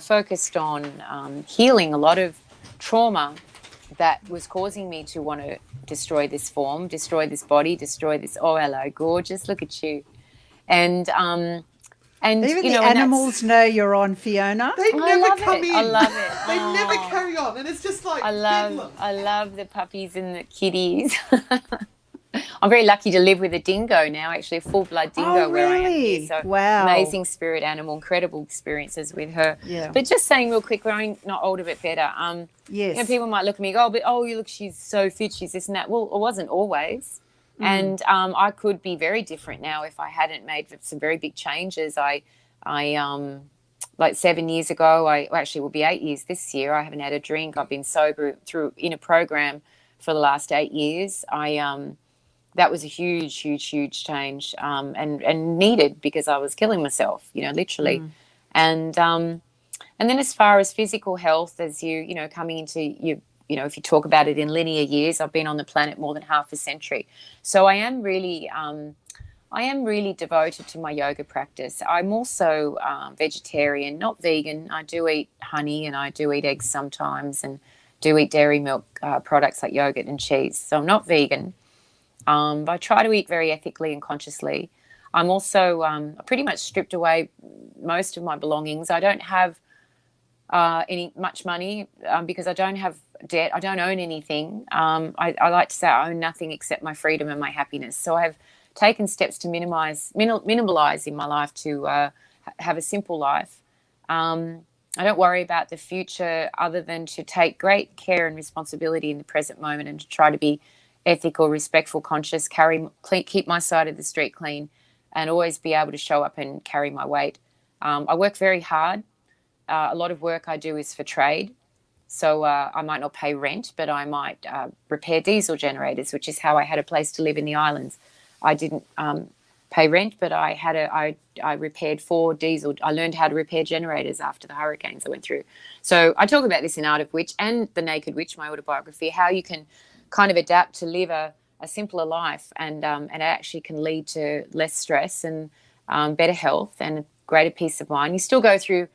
[SPEAKER 3] focused on healing a lot of trauma that was causing me to want to destroy this form, destroy this body, destroy this. Oh, hello, gorgeous! Look at you. And
[SPEAKER 1] Even
[SPEAKER 3] you know,
[SPEAKER 1] the animals know you're on, Fiona.
[SPEAKER 2] They never come in.
[SPEAKER 3] I love it.
[SPEAKER 2] They
[SPEAKER 3] Oh.
[SPEAKER 2] never carry on, and it's just like
[SPEAKER 3] I
[SPEAKER 2] bedlam.
[SPEAKER 3] love the puppies and the kitties. I'm very lucky to live with a dingo now, actually a full-blood dingo
[SPEAKER 1] Oh,
[SPEAKER 3] where I am here.
[SPEAKER 1] really?
[SPEAKER 3] So
[SPEAKER 1] Wow.
[SPEAKER 3] amazing spirit animal, incredible experiences with her.
[SPEAKER 1] Yeah.
[SPEAKER 3] But just saying real quick, growing not older but better.
[SPEAKER 1] Yes.
[SPEAKER 3] You know, people might look at me and go, you look, she's so fit, she's this and that. Well, it wasn't always. And I could be very different now if I hadn't made some very big changes. I like 7 years ago, actually will be 8 years this year. I haven't had a drink. I've been sober in a program for the last 8 years. That was a huge change, and needed, because I was killing myself, literally. And then as far as physical health, as coming into if you talk about it in linear years, I've been on the planet more than half a century. So I am really devoted to my yoga practice. I'm also vegetarian, not vegan. I do eat honey and I do eat eggs sometimes, and do eat dairy milk products like yogurt and cheese. So I'm not vegan. But I try to eat very ethically and consciously. I'm also pretty much stripped away most of my belongings. I don't have much money because I don't have debt. I don't own anything. I like to say I own nothing except my freedom and my happiness. So I have taken steps to minimalize in my life to have a simple life. I don't worry about the future other than to take great care and responsibility in the present moment, and to try to be ethical, respectful, conscious, keep my side of the street clean, and always be able to show up and carry my weight. I work very hard. A lot of work I do is for trade. So I might not pay rent, but I might repair diesel generators, which is how I had a place to live in the islands. I didn't pay rent, but I repaired 4 diesel. I learned how to repair generators after the hurricanes I went through. So I talk about this in Art of Witch and The Naked Witch, my autobiography, how you can kind of adapt to live a simpler life, and it actually can lead to less stress and better health and greater peace of mind. You still go through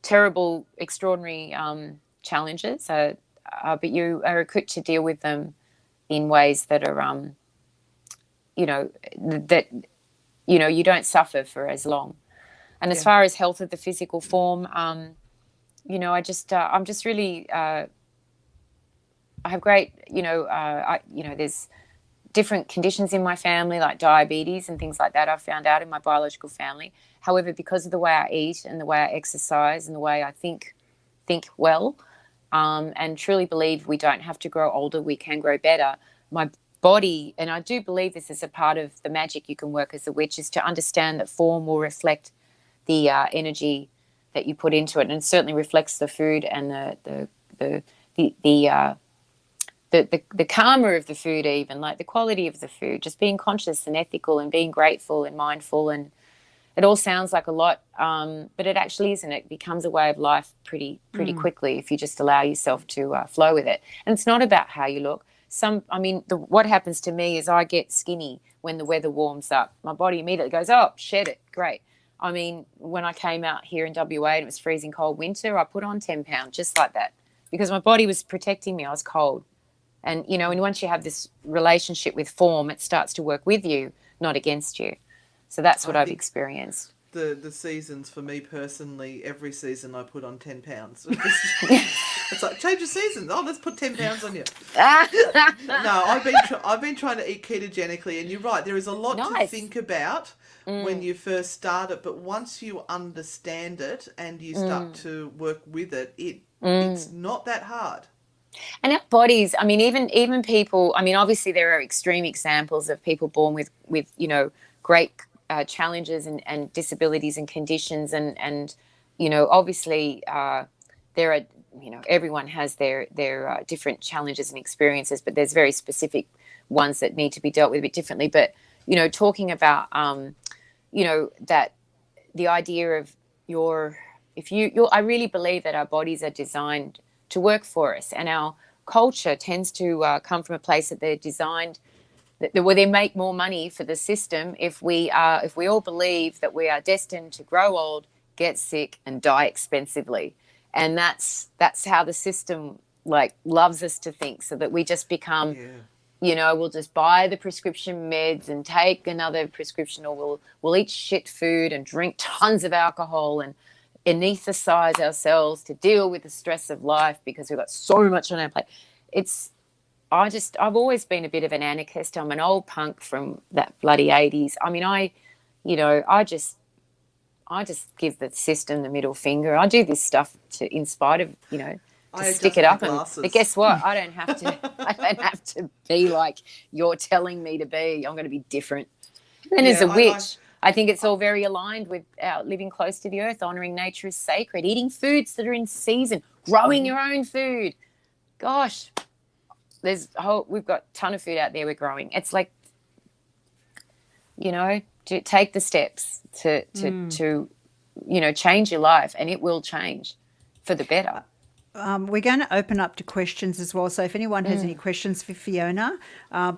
[SPEAKER 3] terrible, extraordinary challenges, but you are equipped to deal with them in ways that are, you don't suffer for as long. And as far as health of the physical form, I'm just really, I have great, there's different conditions in my family, like diabetes and things like that. I found out in my biological family. However, because of the way I eat and the way I exercise and the way I think well, and truly believe we don't have to grow older, we can grow better. My body, and I do believe this is a part of the magic you can work as a witch, is to understand that form will reflect the energy that you put into it, and it certainly reflects the food and the karma of the food, even like the quality of the food. Just being conscious and ethical and being grateful and mindful, and it all sounds like a lot, but it actually isn't. It becomes a way of life pretty quickly if you just allow yourself to flow with it. And it's not about how you look. What happens to me is I get skinny when the weather warms up. My body immediately goes, oh, shed it, great. I mean, when I came out here in WA and it was freezing cold winter, I put on 10 pounds just like that, because my body was protecting me. I was cold. And, and once you have this relationship with form, it starts to work with you, not against you. So that's what I've experienced.
[SPEAKER 2] The seasons for me personally, every season I put on 10 pounds. It's like, change the season. Oh, let's put 10 pounds on you. No, I've been trying to eat ketogenically, and you're right. There is a lot to think about when you first start it, but once you understand it and you start to work with it, it's not that hard.
[SPEAKER 3] And our bodies, I mean, even people, I mean, obviously there are extreme examples of people born with great challenges and disabilities and conditions, and obviously there are, everyone has their different challenges and experiences, but there's very specific ones that need to be dealt with a bit differently. But talking about that the idea of I really believe that our bodies are designed to work for us, and our culture tends to come from a place that they're designed where they make more money for the system if we all believe that we are destined to grow old, get sick, and die expensively. And that's how the system loves us to think, so that we just become we'll just buy the prescription meds and take another prescription, or we'll eat shit food and drink tons of alcohol and anesthetize ourselves to deal with the stress of life because we've got so much on our plate. I've always been a bit of an anarchist. I'm an old punk from that bloody 80s. I mean, I just give the system the middle finger. I do this stuff in spite of, to stick it up. But guess what? I don't have to. I don't have to be like you're telling me to be. I'm going to be different. And as a witch, I think it's all very aligned with living close to the earth, honouring nature is sacred, eating foods that are in season, growing your own food. Gosh, we've got a ton of food out there we're growing. It's like, to take the steps to change your life, and it will change for the better.
[SPEAKER 1] We're going to open up to questions as well. So if anyone has any questions for Fiona,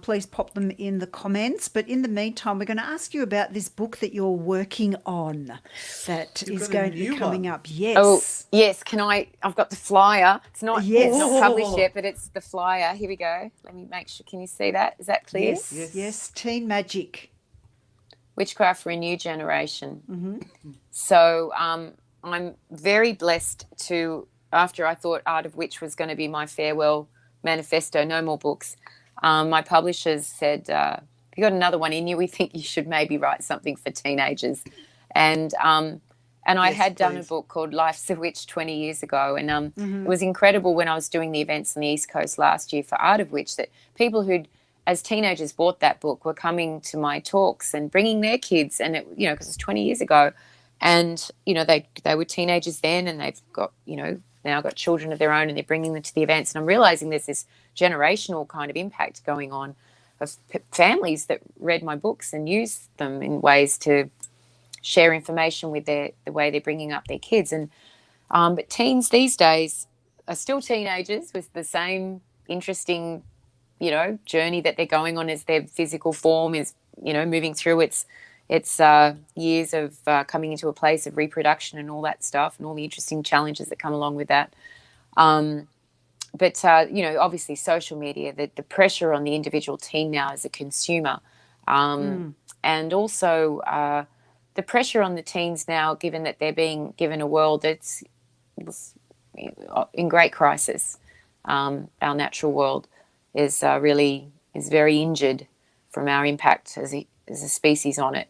[SPEAKER 1] please pop them in the comments. But in the meantime, we're going to ask you about this book that you're working on that is going to be coming up. Yes.
[SPEAKER 3] Oh, yes. I've got the flyer. It's not published yet, but it's the flyer. Here we go. Let me make sure. Can you see that? Is that clear?
[SPEAKER 1] Yes. Teen Magic.
[SPEAKER 3] Witchcraft for a New Generation. Mm-hmm. So I'm very blessed to... After I thought Art of Witch was going to be my farewell manifesto, no more books, my publishers said, you got another one in you, we think you should maybe write something for teenagers. And I had done a book called Life's a Witch 20 years ago, and it was incredible when I was doing the events on the East Coast last year for Art of Witch that people who'd, as teenagers, bought that book were coming to my talks and bringing their kids, and it, because it's 20 years ago, and they were teenagers then, and they've got now got children of their own, and they're bringing them to the events. And I'm realizing there's this generational kind of impact going on of families that read my books and use them in ways to share information with the way they're bringing up their kids. And but teens these days are still teenagers with the same interesting, journey that they're going on as their physical form is, moving through its years of coming into a place of reproduction and all that stuff and all the interesting challenges that come along with that. But obviously social media, the pressure on the individual teen now as a consumer, and also the pressure on the teens now, given that they're being given a world that's in great crisis. Our natural world is very injured from our impact as a species on it.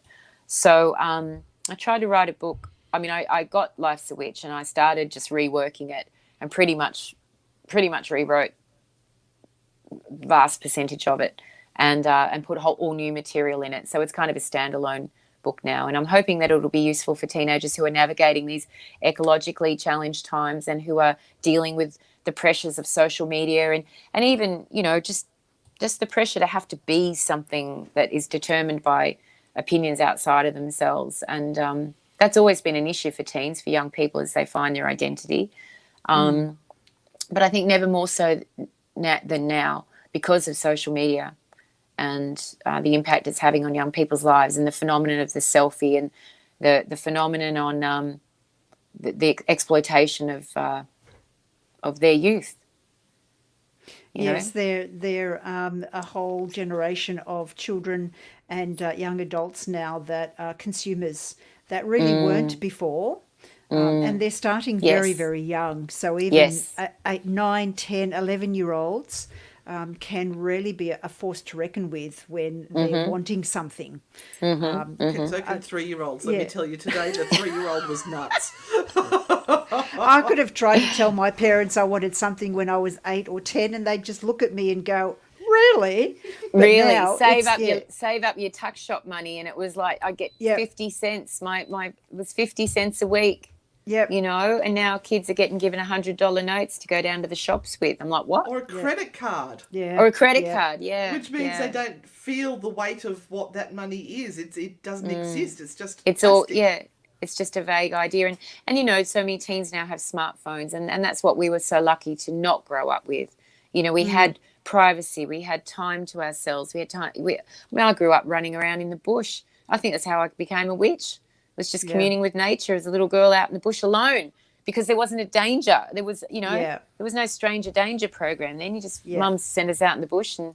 [SPEAKER 3] So I tried to write a book. I mean, I got Life's a Witch and I started just reworking it and pretty much rewrote vast percentage of it and put all new material in it. So it's kind of a standalone book now. And I'm hoping that it'll be useful for teenagers who are navigating these ecologically challenged times and who are dealing with the pressures of social media and even, just the pressure to have to be something that is determined by opinions outside of themselves. And that's always been an issue for teens, for young people, as they find their identity. But I think never more so than now because of social media and the impact it's having on young people's lives and the phenomenon of the selfie and the phenomenon on the exploitation of their youth.
[SPEAKER 1] Yes, they're a whole generation of children and young adults now that are consumers that really weren't before. And they're starting very, very young. So even 8, 9, 10, 11-year-olds can really be a force to reckon with when they're wanting something.
[SPEAKER 2] So can 3-year-olds. Let me tell you, today the 3-year-old was nuts.
[SPEAKER 1] I could have tried to tell my parents I wanted something when I was 8 or 10 and they'd just look at me and go, really? But
[SPEAKER 3] really? Save up your tuck shop money, and it was like I get 50 cents. It was 50 cents a week. Yep. And now kids are getting given $100 notes to go down to the shops with. I'm like, what?
[SPEAKER 2] Or a credit card.
[SPEAKER 1] Yeah.
[SPEAKER 3] Or a credit card, yeah.
[SPEAKER 2] Which means they don't feel the weight of what that money is. It doesn't exist. It's just
[SPEAKER 3] it's plastic. It's just a vague idea. And so many teens now have smartphones, and that's what we were so lucky to not grow up with. We had privacy, we had time to ourselves, we had time. I grew up running around in the bush. I think that's how I became a witch. Was just communing with nature as a little girl out in the bush alone because there wasn't a danger. There was, there was no stranger danger program. Then you just, mums send us out in the bush and,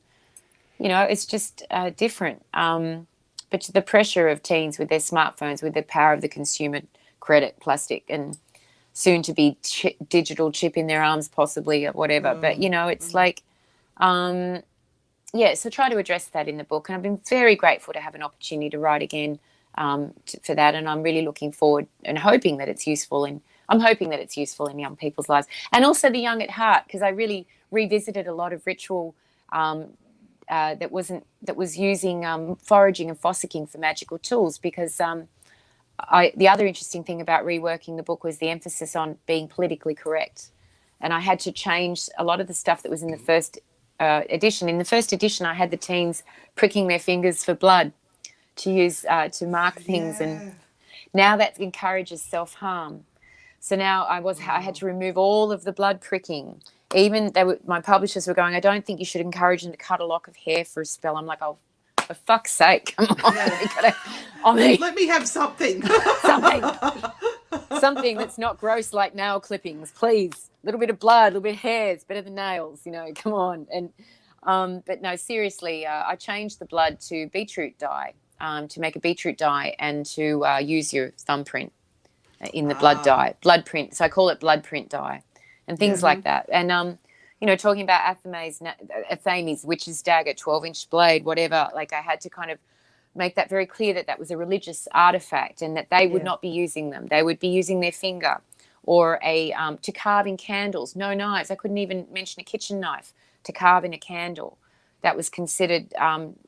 [SPEAKER 3] it's just different. But the pressure of teens with their smartphones, with the power of the consumer credit, plastic, and soon to be digital chip in their arms possibly or whatever. But, it's like Yeah, so try to address that in the book, and I've been very grateful to have an opportunity to write again for that, and I'm really looking forward and hoping that it's useful, and I'm hoping that it's useful in young people's lives, and also the young at heart, because I really revisited a lot of ritual that was using foraging and fossicking for magical tools, because the other interesting thing about reworking the book was the emphasis on being politically correct, and I had to change a lot of the stuff that was in the first edition. In the first edition, I had the teens pricking their fingers for blood to use to mark things, and now that encourages self-harm. So now I had to remove all of the blood pricking. Even my publishers were going, I don't think you should encourage them to cut a lock of hair for a spell. I'm like, oh, for fuck's sake, come on.
[SPEAKER 2] Let me have something.
[SPEAKER 3] Something that's not gross like nail clippings, please. A little bit of blood, a little bit of hair, it's better than nails, come on. And but no, seriously, I changed the blood to beetroot dye, to make a beetroot dye, and to use your thumbprint in the blood dye, blood print. So I call it blood print dye, and things like that. And talking about Athame's witch's dagger, 12-inch blade, whatever. Like, I had to kind of make that very clear that was a religious artifact, and that they would not be using them. They would be using their finger, or to carve in candles. No knives. I couldn't even mention a kitchen knife to carve in a candle. That was considered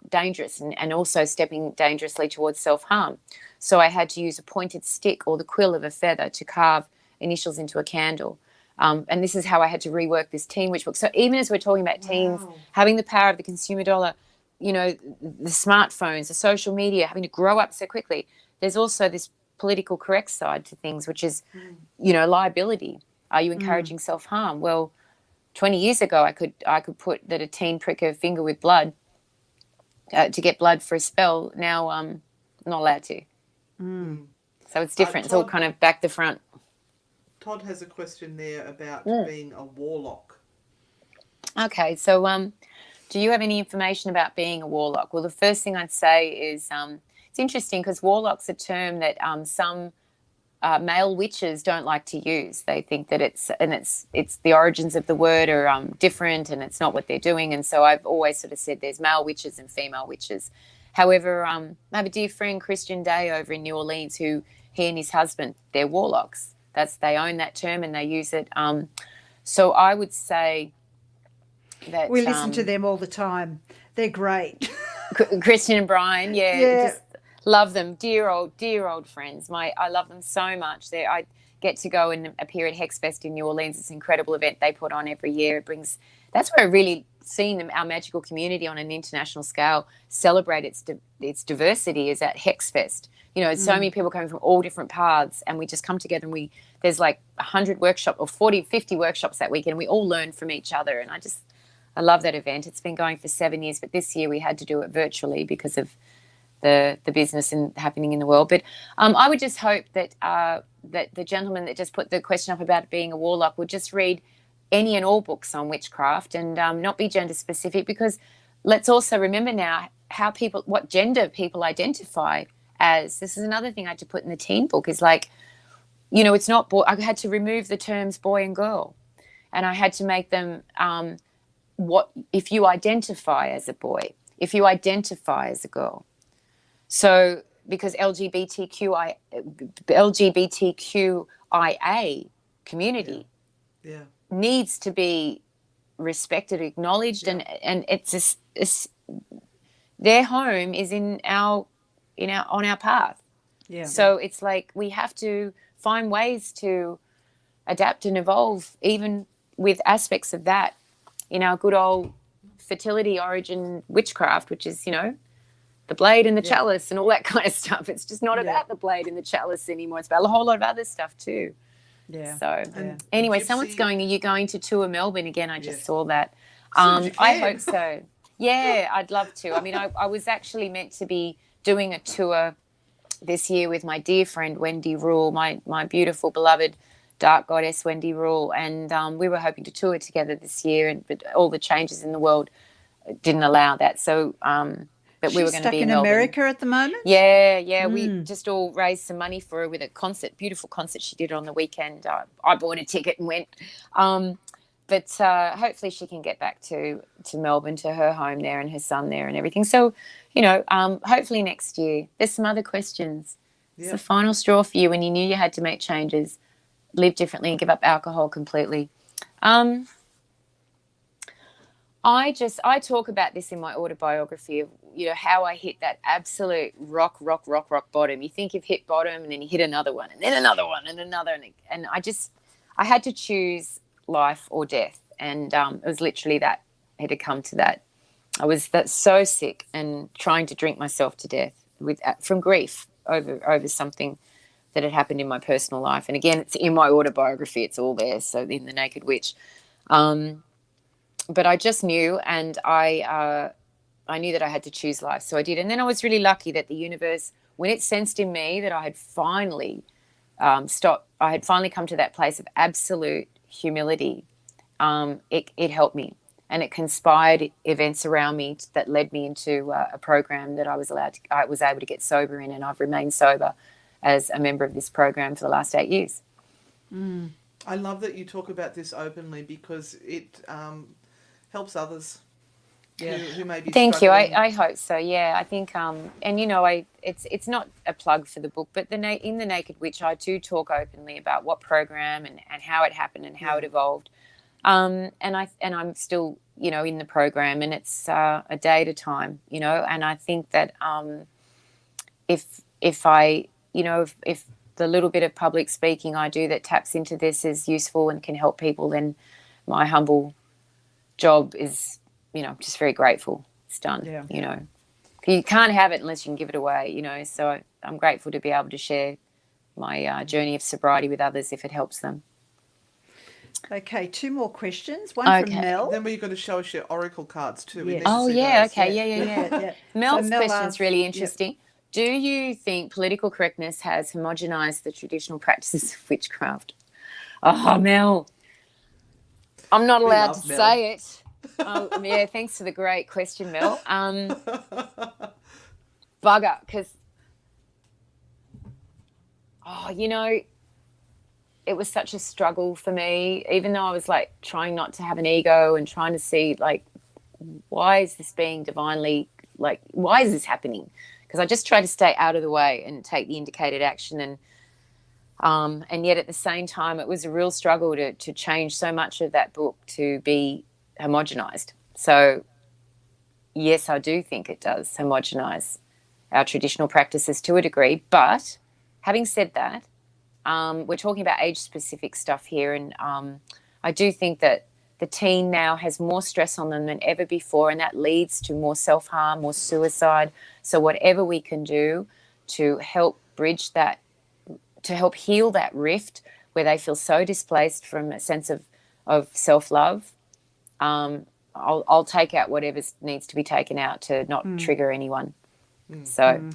[SPEAKER 3] dangerous, and also stepping dangerously towards self-harm. So I had to use a pointed stick or the quill of a feather to carve initials into a candle. And this is how I had to rework this teen witch book. So even as we're talking about teens having the power of the consumer dollar, the smartphones, the social media, having to grow up so quickly, there's also this political correct side to things, which is, liability. Are you encouraging self-harm? Well, 20 years ago, I could put that a teen prick her finger with blood to get blood for a spell. Now I'm not allowed to. So it's different. It's all kind of back to front.
[SPEAKER 2] Todd has a question there about being a warlock.
[SPEAKER 3] Okay, so do you have any information about being a warlock? Well, the first thing I'd say is it's interesting, because warlock's a term that some male witches don't like to use. They think that it's the origins of the word are different, and it's not what they're doing. And so I've always sort of said there's male witches and female witches. However, I have a dear friend, Christian Day, over in New Orleans, who he and his husband, they're warlocks. They own that term and they use it. So I would say that
[SPEAKER 1] we listen to them all the time. They're great.
[SPEAKER 3] Christian and Brian, just love them. Dear old friends. I love them so much. I get to go and appear at Hexfest in New Orleans. It's an incredible event they put on every year. That's where I really seen our magical community on an international scale celebrate its diversity, is at Hexfest. So many people coming from all different paths, and we just come together, and there's like 100 workshops or 40, 50 workshops that weekend, and we all learn from each other. And I love that event. It's been going for 7 years, but this year we had to do it virtually because of the business and happening in the world. But I would just hope that the gentleman that just put the question up about being a warlock would just read any and all books on witchcraft, and not be gender specific, because let's also remember now what gender people identify as. This is another thing I had to put in the teen book, is like, it's not boy. I had to remove the terms boy and girl, and I had to make them what if you identify as a boy, if you identify as a girl. So because LGBTQIA community needs to be respected, acknowledged, and it's their home is on our path. Yeah. So it's like we have to find ways to adapt and evolve, even with aspects of that in our good old fertility origin witchcraft, which is, the blade and the chalice and all that kind of stuff. It's just not about the blade and the chalice anymore. It's about a whole lot of other stuff too. Yeah. So anyway, someone's going, are you going to tour Melbourne again? I just saw that. I hope so. Yeah, I'd love to. I mean, I was actually meant to be doing a tour this year with my dear friend Wendy Rule, my beautiful beloved dark goddess Wendy Rule, and we were hoping to tour together this year, but all the changes in the world didn't allow that. So, but we were going to be in
[SPEAKER 1] America at the moment.
[SPEAKER 3] Yeah. We just all raised some money for her with a beautiful concert she did on the weekend. I bought a ticket and went. hopefully she can get back to Melbourne, to her home there and her son there and everything. So, hopefully next year. There's some other questions. It's the final straw for you when you knew you had to make changes, live differently and give up alcohol completely. I talk about this in my autobiography of, how I hit that absolute rock bottom. You think you've hit bottom and then you hit another one and then another one and another. And I had to choose life or death. And it was literally that. It had come to that. I was so sick and trying to drink myself to death from grief over something that had happened in my personal life. And again, it's in my autobiography. It's all there. So in The Naked Witch. But I just knew, and I knew that I had to choose life. So I did. And then I was really lucky that the universe, when it sensed in me that I had finally I had finally come to that place of absolute humility, it helped me. And it conspired events around me that led me into a program that I was able to get sober in, and I've remained sober as a member of this program for the last 8 years.
[SPEAKER 2] I love that you talk about this openly, because it helps others who may be
[SPEAKER 3] Thank
[SPEAKER 2] struggling.
[SPEAKER 3] you. I hope so. Yeah, I think, it's not a plug for the book, but in The Naked Witch, I do talk openly about what program and how it happened and how it evolved. And I'm still, in the program, and it's a day at a time, and I think that if the little bit of public speaking I do that taps into this is useful and can help people, then my humble job is, just very grateful it's done. You can't have it unless you can give it away, so I'm grateful to be able to share my journey of sobriety with others if it helps them.
[SPEAKER 1] Okay, 2 more questions. One from Mel.
[SPEAKER 2] Then we're going to show us your oracle cards too.
[SPEAKER 1] Yes.
[SPEAKER 3] Oh, yeah, okay, yeah.
[SPEAKER 1] Yeah.
[SPEAKER 3] Mel's
[SPEAKER 1] So Mel
[SPEAKER 3] question's
[SPEAKER 1] asked-
[SPEAKER 3] really interesting. Do you think political correctness has homogenized the traditional practices of witchcraft? Oh, Mel, I'm not allowed to say it. Yeah, thanks for the great question, Mel. Bugger, because, it was such a struggle for me, even though I was trying not to have an ego and trying to see why is this being divinely, why is this happening? Because I just try to stay out of the way and take the indicated action, and yet at the same time it was a real struggle to change so much of that book to be homogenized. So yes, I do think it does homogenize our traditional practices to a degree, but having said that, we're talking about age-specific stuff here, and I do think that the teen now has more stress on them than ever before, and that leads to more self-harm, more suicide. So whatever we can do to help bridge that, to help heal that rift where they feel so displaced from a sense of self-love, I'll take out whatever needs to be taken out to not trigger anyone. So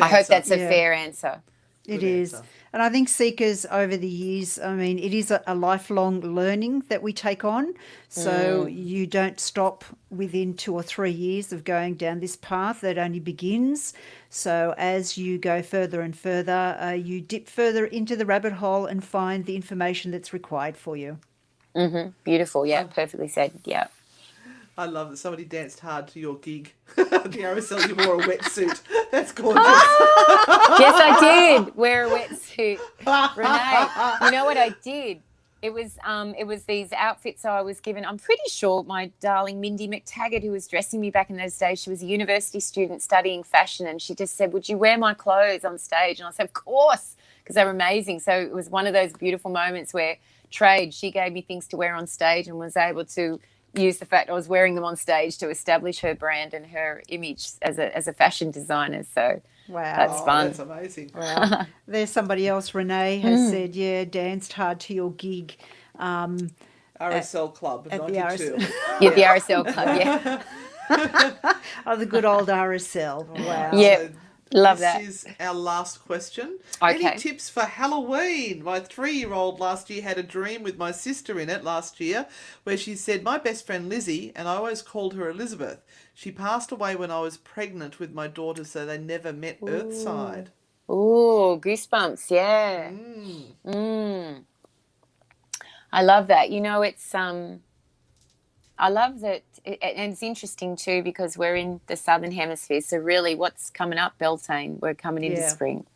[SPEAKER 3] I hope that's a fair answer.
[SPEAKER 1] It is. And I think seekers over the years, it is a lifelong learning that we take on. So you don't stop within 2 or 3 years of going down this path. That only begins. So as you go further and further, you dip further into the rabbit hole and find the information that's required for you.
[SPEAKER 3] Beautiful. Yeah, perfectly said. Yeah.
[SPEAKER 2] I love that somebody danced hard to your gig. The RSL, you wore a wetsuit. That's gorgeous.
[SPEAKER 3] Yes, I did wear a wetsuit, Renee. You know what I did? It was these outfits I was given. I'm pretty sure my darling Mindy McTaggart, who was dressing me back in those days, she was a university student studying fashion, and she just said, "Would you wear my clothes on stage?" And I said, "Of course," because they were amazing. So it was one of those beautiful moments where she gave me things to wear on stage and was able to use the fact I was wearing them on stage to establish her brand and her image as a fashion designer. So
[SPEAKER 1] wow,
[SPEAKER 3] that's fun.
[SPEAKER 2] That's amazing.
[SPEAKER 1] Wow. There's somebody else, Renee, has said, danced hard to your gig.
[SPEAKER 2] RSL Club,
[SPEAKER 1] at
[SPEAKER 2] 92.
[SPEAKER 1] the RSL.
[SPEAKER 3] Yeah, the RSL Club, yeah.
[SPEAKER 1] Oh, the good old RSL. Wow.
[SPEAKER 3] Yeah. Love that.
[SPEAKER 2] This is our last question.
[SPEAKER 3] Okay.
[SPEAKER 2] Any tips for Halloween? My 3-year-old last year had a dream with my sister in it last year where she said, "My best friend Lizzie," and I always called her Elizabeth. "She passed away when I was pregnant with my daughter, so they never met Earthside."
[SPEAKER 3] Ooh, goosebumps, yeah. I love that. You know, it's I love that, and it's interesting too because we're in the southern hemisphere. So really, what's coming up, Beltane? We're coming into
[SPEAKER 2] Yeah.
[SPEAKER 3] spring.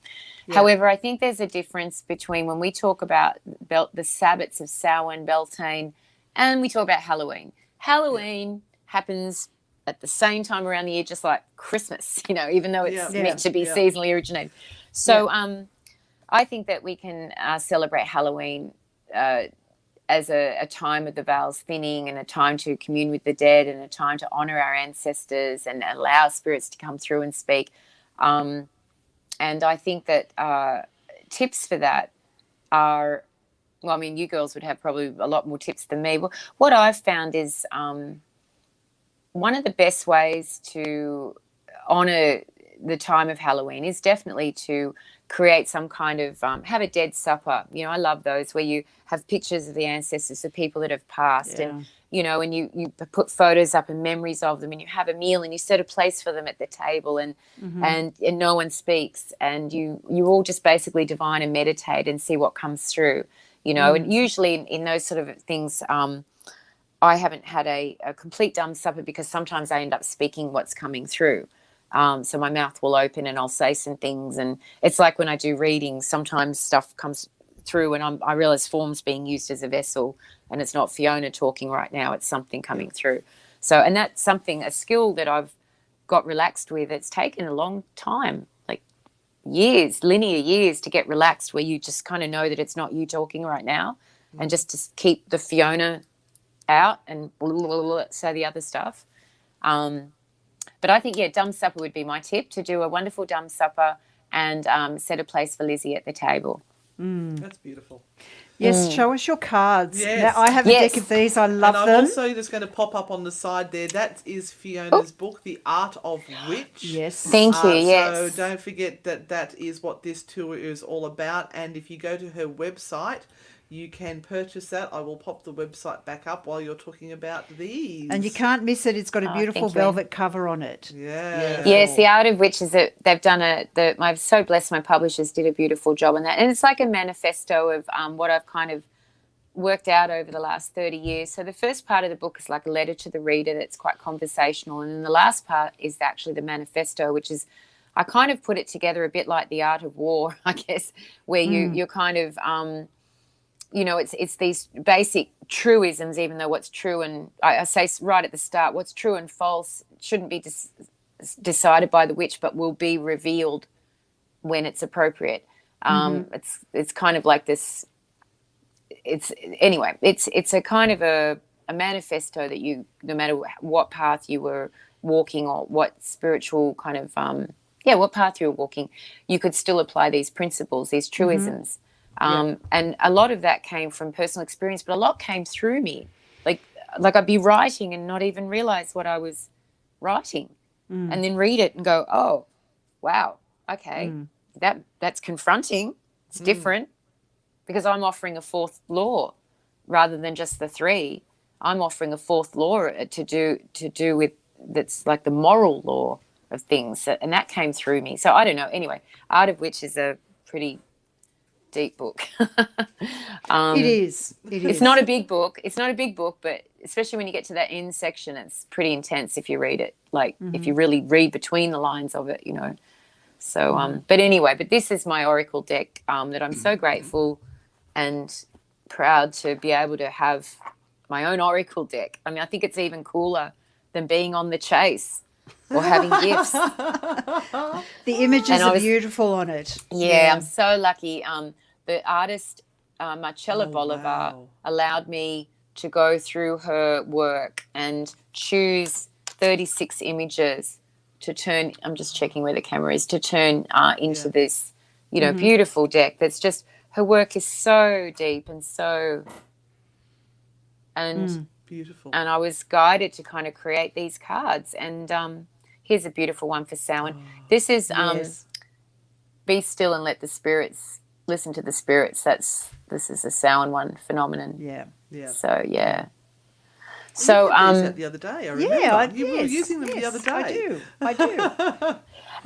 [SPEAKER 2] Yeah.
[SPEAKER 3] However, I think there's a difference between when we talk about the Sabbats of Samhain, Beltane, and we talk about Halloween. Halloween happens at the same time around the year, just like Christmas. You know, even though it's
[SPEAKER 2] Yeah.
[SPEAKER 3] meant to be
[SPEAKER 2] Yeah.
[SPEAKER 3] seasonally originated. So, I think that we can celebrate Halloween as a time of the veils thinning and a time to commune with the dead and a time to honor our ancestors and allow spirits to come through and speak. And I think that tips for that are, well, I mean, you girls would have probably a lot more tips than me. What I've found is one of the best ways to honor the time of Halloween is definitely to create some kind of have a dead supper. You know, I love those where you have pictures of the ancestors, the people that have passed, and you know, and you put photos up and memories of them, and you have a meal and you set a place for them at the table, and and no one speaks, and you all just basically divine and meditate and see what comes through. You know, and usually in those sort of things, I haven't had a complete dumb supper because sometimes I end up speaking what's coming through. So my mouth will open and I'll say some things, and it's like when I do readings, sometimes stuff comes through and I realize form's being used as a vessel, and it's not Fiona talking right now, it's something coming through. So, and that's something, a skill that I've got relaxed with. It's taken a long time, like years, linear years, to get relaxed where you just kind of know that it's not you talking right now, and just to keep the Fiona out and say the other stuff. But I think, dumb supper would be my tip, to do a wonderful dumb supper and set a place for Lizzie at the table.
[SPEAKER 2] That's beautiful.
[SPEAKER 1] Yes, show us your cards.
[SPEAKER 2] Yes.
[SPEAKER 1] Now, I have a deck of these. I love
[SPEAKER 2] and I'm
[SPEAKER 1] them.
[SPEAKER 2] also just going to pop up on the side there. That is Fiona's book, The Art of Witch.
[SPEAKER 1] Yes.
[SPEAKER 3] Thank you. Yes.
[SPEAKER 2] So don't forget that is what this tour is all about. And if you go to her website, you can purchase that. I will pop the website back up while you're talking about these.
[SPEAKER 1] And you can't miss it. It's got a beautiful velvet cover on it.
[SPEAKER 2] Yeah.
[SPEAKER 3] Yes, The Art of Witch is they've done I'm so blessed my publishers did a beautiful job on that. And it's like a manifesto of what I've kind of worked out over the last 30 years. So the first part of the book is like a letter to the reader that's quite conversational. And then the last part is actually the manifesto, which is, I kind of put it together a bit like The Art of War, I guess, where you're kind of... you know, it's these basic truisms, even though what's true and I say right at the start, what's true and false shouldn't be decided by the witch, but will be revealed when it's appropriate. It's kind of like this. It's a kind of a manifesto that you, no matter what path you were walking or what spiritual kind of what path you were walking, you could still apply these principles, these truisms. And a lot of that came from personal experience, but a lot came through me. Like I'd be writing and not even realize what I was writing, and then read it and go, oh, wow, okay, that's confronting. It's different, because I'm offering a fourth law rather than just the three. I'm offering a fourth law to do with, that's like the moral law of things, and that came through me. So I don't know. Anyway, Art of Witch is a pretty deep book.
[SPEAKER 1] It is.
[SPEAKER 3] It's not a big book. It's not a big book, but especially when you get to that end section, it's pretty intense if you read it. Like if you really read between the lines of it, you know. So, but anyway, this is my oracle deck that I'm so grateful and proud to be able to have my own oracle deck. I mean, I think it's even cooler than being on the chase or having gifts.
[SPEAKER 1] The images are beautiful on it.
[SPEAKER 3] Yeah, I'm so lucky. The artist, Marcella Bolivar, allowed me to go through her work and choose 36 images to turn, I'm just checking where the camera is, to turn into this, you know, beautiful deck. That's just, her work is so deep and so, and
[SPEAKER 2] beautiful.
[SPEAKER 3] And I was guided to kind of create these cards. And here's a beautiful one for Samhain. This is Be Still and Let the Spirits, Listen to the Spirits. This is a Samhain one, phenomenon.
[SPEAKER 1] Yeah.
[SPEAKER 2] Yeah.
[SPEAKER 3] So So,
[SPEAKER 2] you had these out the other day, I remember.
[SPEAKER 1] Yeah,
[SPEAKER 2] You were using them the other day.
[SPEAKER 1] I do.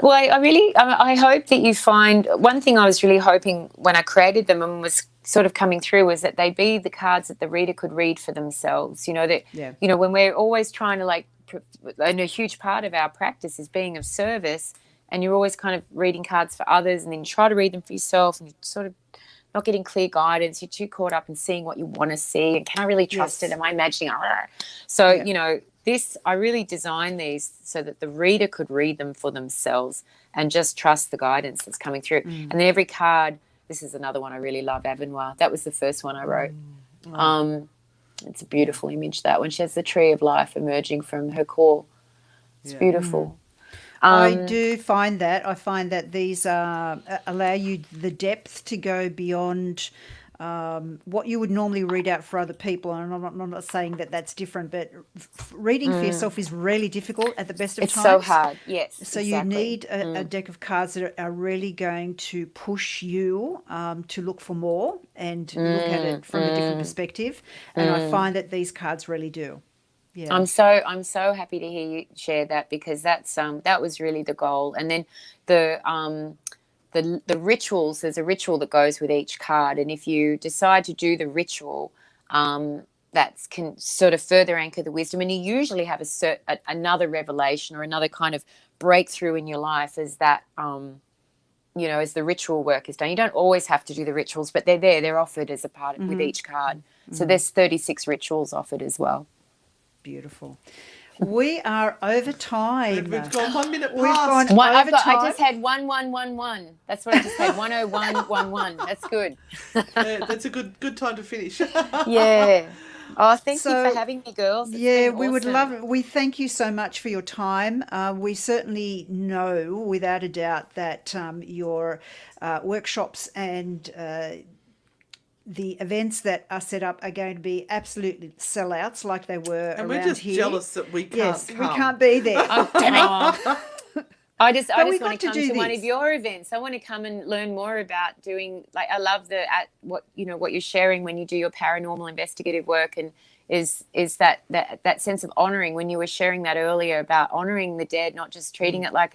[SPEAKER 3] well, I really, I hope that you find, one thing I was really hoping when I created them and was sort of coming through was that they be the cards that the reader could read for themselves. You know, that,
[SPEAKER 1] Yeah.
[SPEAKER 3] you know, when we're always trying to and a huge part of our practice is being of service, and you're always kind of reading cards for others, and then you try to read them for yourself, and you sort of not getting clear guidance. You're too caught up in seeing what you want to see. And can I really trust it? Am I imagining it? So, you know, I really designed these so that the reader could read them for themselves and just trust the guidance that's coming through. And then every card, this is another one I really love, Avenoir. That was the first one I wrote. It's a beautiful image, that one. She has the tree of life emerging from her core. It's beautiful.
[SPEAKER 1] I do find that. I find that these allow you the depth to go beyond what you would normally read out for other people. And I'm not saying that that's different, but reading for yourself is really difficult at the best of times.
[SPEAKER 3] It's so hard, yes.
[SPEAKER 1] So
[SPEAKER 3] exactly.
[SPEAKER 1] you need a deck of cards that are really going to push you to look for more and look at it from a different perspective. And I find that these cards really do. Yeah.
[SPEAKER 3] I'm so happy to hear you share that, because that's that was really the goal. And then the rituals, there's a ritual that goes with each card, and if you decide to do the ritual, that can sort of further anchor the wisdom, and you usually have another revelation or another kind of breakthrough in your life as that you know, as the ritual work is done. You don't always have to do the rituals, but they're offered as a part with each card. So there's 36 rituals offered as well.
[SPEAKER 1] Beautiful. We are over time.
[SPEAKER 2] We've gone 1 minute
[SPEAKER 1] We've
[SPEAKER 2] past.
[SPEAKER 1] gone over time.
[SPEAKER 3] I just had 1111. That's what I just had. 10111. That's good.
[SPEAKER 2] That's a good time to finish.
[SPEAKER 3] Yeah. Oh, thank you for having me, girls. It's been
[SPEAKER 1] we would
[SPEAKER 3] awesome.
[SPEAKER 1] love it. We thank you so much for your time. We certainly know, without a doubt, that your workshops and the events that are set up are going to be absolutely sellouts, like they were
[SPEAKER 2] And
[SPEAKER 1] around
[SPEAKER 2] we're just
[SPEAKER 1] here.
[SPEAKER 2] jealous that we can't
[SPEAKER 1] Yes,
[SPEAKER 2] come.
[SPEAKER 1] we can't be there.
[SPEAKER 3] Damn it. I just
[SPEAKER 1] we've
[SPEAKER 3] want
[SPEAKER 1] got
[SPEAKER 3] to
[SPEAKER 1] to
[SPEAKER 3] come
[SPEAKER 1] do
[SPEAKER 3] to one
[SPEAKER 1] this.
[SPEAKER 3] of your events. I want to come and learn more about doing, like, I love what you're sharing when you do your paranormal investigative work, and is that sense of honoring, when you were sharing that earlier about honoring the dead, not just treating it like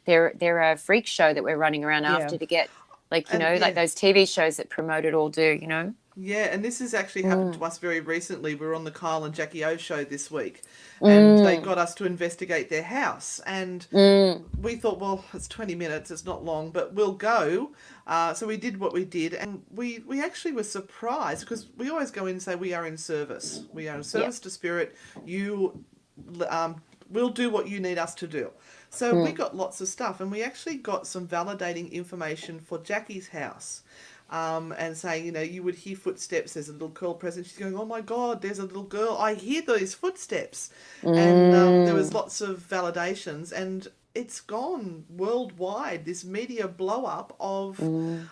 [SPEAKER 3] they're a freak show that we're running around after to get, like, like those TV shows that Promote It all do, you know?
[SPEAKER 2] Yeah, and this has actually happened to us very recently. We were on the Kyle and Jackie O show this week, and they got us to investigate their house. And we thought, well, it's 20 minutes, it's not long, but we'll go. So we did what we did, and we actually were surprised, because we always go in and say we are in service. We are in service to spirit. You we'll do what you need us to do. So we got lots of stuff, and we actually got some validating information for Jackie's house. And saying, you would hear footsteps. There's a little girl present. She's going, oh my God, there's a little girl. I hear those footsteps. And there was lots of validations, and it's gone worldwide. This media blow up of
[SPEAKER 1] the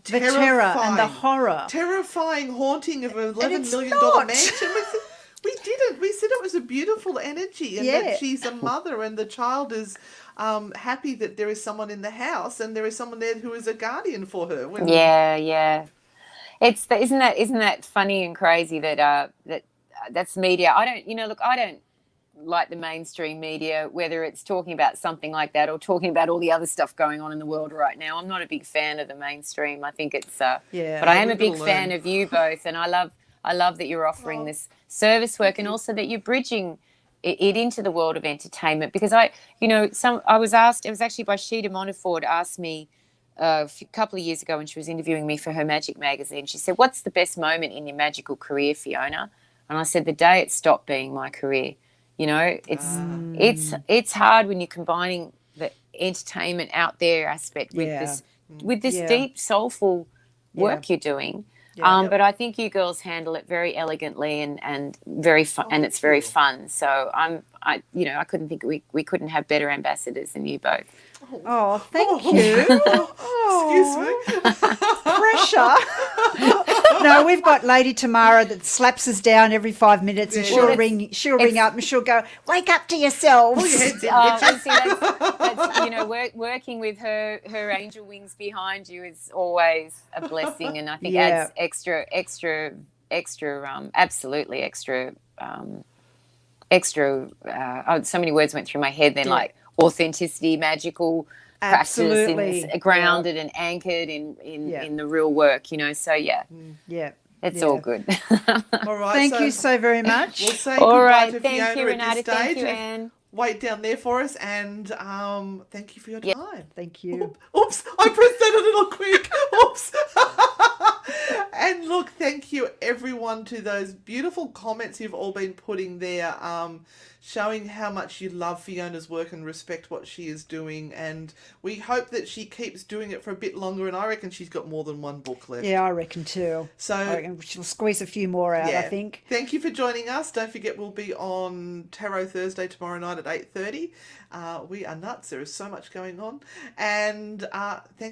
[SPEAKER 1] terror and the horror,
[SPEAKER 2] terrifying haunting of an $11 million mansion. We didn't. We said it was a beautiful energy, and that she's a mother, and the child is happy that there is someone in the house, and there is someone there who is a guardian for her.
[SPEAKER 3] Yeah. Isn't that funny and crazy that that's media. I don't like the mainstream media, whether it's talking about something like that or talking about all the other stuff going on in the world right now. I'm not a big fan of the mainstream. I think it's but I am a big fan of you both, and I love that you're offering this service work, and also that you're bridging it into the world of entertainment. Because I was asked, it was actually by Sheeta Moniford, asked me a couple of years ago when she was interviewing me for her magic magazine. She said, what's the best moment in your magical career, Fiona? And I said, the day it stopped being my career. It's hard when you're combining the entertainment out there aspect with this deep soulful work you're doing. But I think you girls handle it very elegantly and very fun, and it's very fun. So I couldn't think we couldn't have better ambassadors than you both.
[SPEAKER 1] Oh, thank you.
[SPEAKER 2] Excuse me.
[SPEAKER 1] Pressure. No, we've got Lady Tamara that slaps us down every 5 minutes, and she'll ring up and she'll go, wake up to yourselves.
[SPEAKER 2] Pull your heads in, bitches.
[SPEAKER 3] That's working with her angel wings behind you is always a blessing, and I think adds extra absolutely extra extra. So many words went through my head. Then, like authenticity, magical practice,
[SPEAKER 1] Absolutely.
[SPEAKER 3] and grounded and anchored in the real work. So it's all good.
[SPEAKER 2] All right.
[SPEAKER 1] Thank you so very much.
[SPEAKER 2] We'll say
[SPEAKER 3] All
[SPEAKER 2] goodbye
[SPEAKER 3] right.
[SPEAKER 2] to
[SPEAKER 3] Thank
[SPEAKER 2] Fiona
[SPEAKER 3] you,
[SPEAKER 2] at
[SPEAKER 3] Renata.
[SPEAKER 2] this stage.
[SPEAKER 3] Thank you, Anne.
[SPEAKER 2] Wait down there for us, and thank you for your time.
[SPEAKER 1] Thank you.
[SPEAKER 2] Oops, I pressed that a little quick. Oops. And look, thank you everyone to those beautiful comments you've all been putting there, showing how much you love Fiona's work and respect what she is doing. And we hope that she keeps doing it for a bit longer. And I reckon she's got more than one book left.
[SPEAKER 1] Yeah, I reckon too.
[SPEAKER 2] So
[SPEAKER 1] I reckon she'll squeeze a few more out, I think.
[SPEAKER 2] Thank you for joining us. Don't forget we'll be on Tarot Thursday tomorrow night at 8:30. We are nuts. There is so much going on. And thank